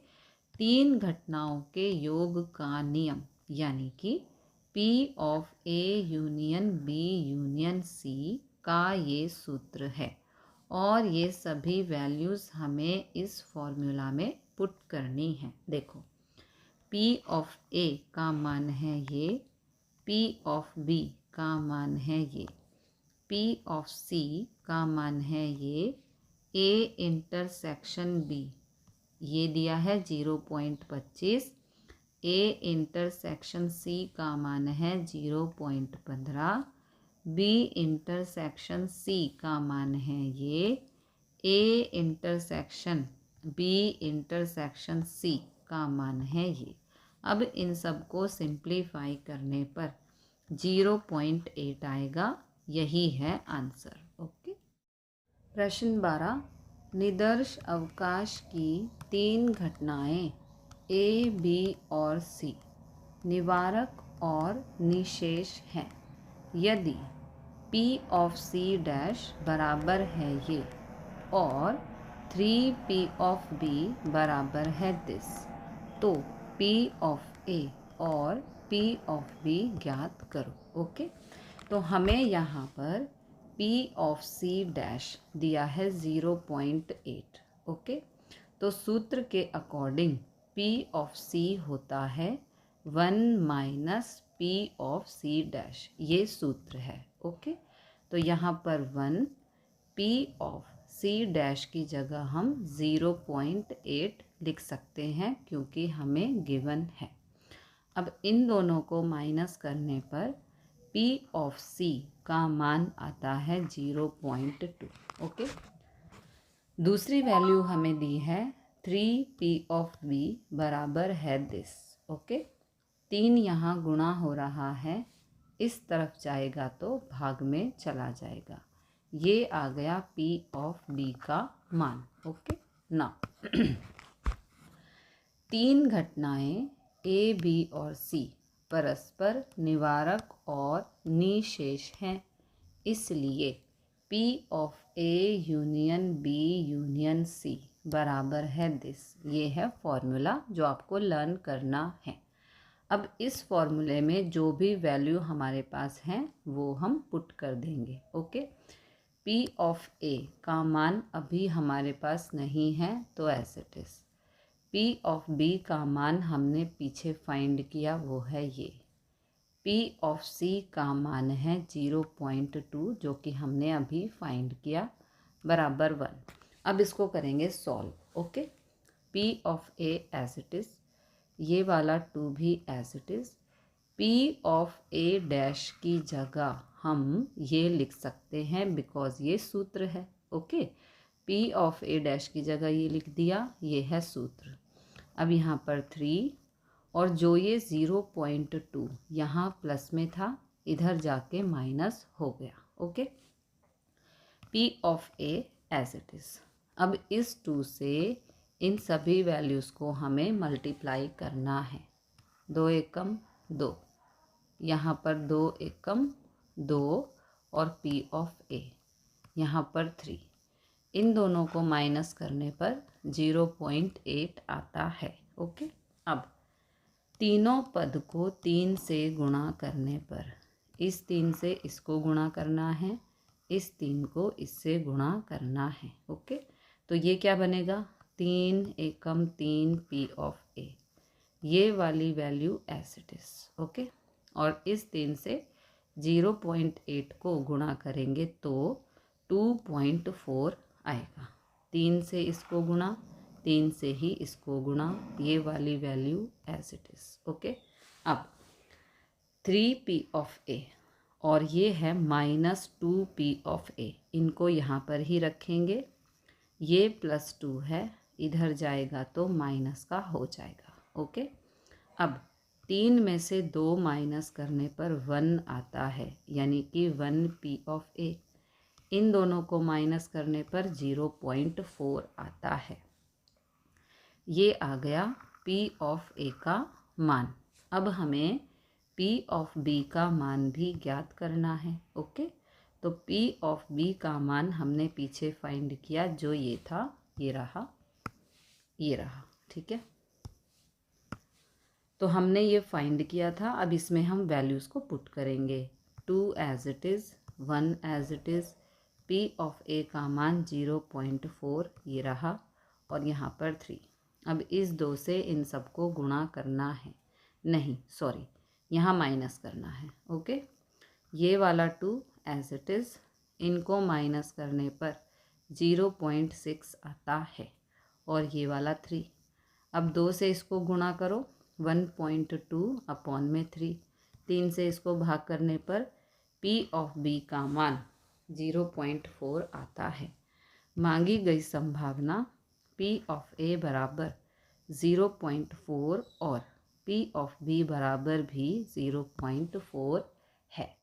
3 घटनाओं के योग का नियम यानी कि P of A union B union C का ये सूत्र है और ये सभी वैल्यूज़ हमें इस फॉर्मूला में पुट करनी है। देखो, P ऑफ A का मान है ये, P ऑफ B का मान है ये, P ऑफ C का मान है ये, A इंटरसेक्शन B ये दिया है 0.25, A इंटरसेक्शन C का मान है 0.15, B इंटरसेक्शन C का मान है ये, A intersection B intersection C का मान है ये। अब इन सब को सिंप्लीफाई करने पर 0.8 आएगा, यही है आंसर। ओके। प्रश्न 12, निदर्श अवकाश की 3 घटनाएं ए, बी और सी निवारक और निशेष हैं यदि P ऑफ C डैश बराबर है ये और 3P ऑफ B बराबर है दिस, तो P ऑफ A और P ऑफ B ज्ञात करो। ओके, तो हमें यहाँ पर P ऑफ C डैश दिया है 0.8। ओके, तो सूत्र के अकॉर्डिंग P ऑफ C होता है 1 - P ऑफ C डैश, ये सूत्र है। ओके, तो यहाँ पर 1, P ऑफ C डैश की जगह हम 0.8 लिख सकते हैं क्योंकि हमें गिवन है। अब इन दोनों को माइनस करने पर P ऑफ C का मान आता है 0.2। ओके, दूसरी वैल्यू हमें दी है 3P ऑफ B बराबर है दिस। ओके, 3 यहाँ गुणा हो रहा है, इस तरफ जाएगा तो भाग में चला जाएगा, ये आ गया P ऑफ B का मान। ओके ना, 3 घटनाएं A, B और C परस्पर निवारक और निशेष हैं, इसलिए P of A union B union C बराबर है दिस। ये है फॉर्मूला जो आपको लर्न करना है। अब इस फॉर्मूले में जो भी वैल्यू हमारे पास हैं वो हम पुट कर देंगे। ओके, P ऑफ A का मान अभी हमारे पास नहीं है तो as it is. P of B का मान हमने पीछे फाइंड किया, वो है ये। P ऑफ C का मान है 0.2 जो कि हमने अभी फाइंड किया, बराबर 1। अब इसको करेंगे solve. Okay, P of A as it is, ये वाला 2 भी as it is. P of A dash की जगह हम ये लिख सकते हैं बिकॉज ये सूत्र है। Okay, P of A dash की जगह ये लिख दिया, ये है सूत्र। अब यहाँ पर 3 और जो ये 0.2 यहाँ प्लस में था, इधर जाके माइनस हो गया। Okay, P of A as it is. अब इस 2 से इन सभी वैल्यूज़ को हमें मल्टीप्लाई करना है। 2 एकम 2, यहाँ पर 2 एकम 2 और P ऑफ A यहाँ पर 3, इन दोनों को माइनस करने पर 0.8 आता है। ओके, अब तीनों पद को 3 से गुणा करने पर, इस 3 से इसको गुणा करना है, इस 3 को इससे गुणा करना है। ओके, तो ये क्या बनेगा, 3 एकम 3 P ऑफ A, ये वाली value as it is. Okay, और इस 3 से 0.8 को गुणा करेंगे तो 2.4 आएगा। 3 से इसको गुणा, 3 से ही इसको गुणा, ये वाली value as it is. Okay, अब 3P ऑफ A और ये है -2p ऑफ a, इनको यहाँ पर ही रखेंगे। ये +2 है, इधर जाएगा तो माइनस का हो जाएगा। ओके, अब 3 में से 2 माइनस करने पर 1 आता है, यानी कि 1p ऑफ a। इन दोनों को माइनस करने पर 0.4 आता है। ये आ गया p ऑफ a का मान। अब हमें p ऑफ b का मान भी ज्ञात करना है। ओके, तो p ऑफ b का मान हमने पीछे फाइंड किया, जो ये था, ये रहा, ये रहा। ठीक है, तो हमने ये फाइंड किया था। अब इसमें हम वैल्यूज़ को पुट करेंगे। 2 as it is, 1 as it is, p of a का मान 0.4 ये रहा, और यहाँ पर 3। अब इस 2 से इन सबको गुणा करना है, नहीं सॉरी, यहाँ माइनस करना है। ओके, ये वाला 2 एज इट इज़, इनको माइनस करने पर 0.6 आता है, और ये वाला 3। अब 2 से इसको गुणा करो, 1.2 अपॉन में 3। 3 से इसको भाग करने पर p ऑफ b का मान 0.4 आता है। मांगी गई संभावना p ऑफ a बराबर 0.4 और p ऑफ b बराबर भी 0.4 है।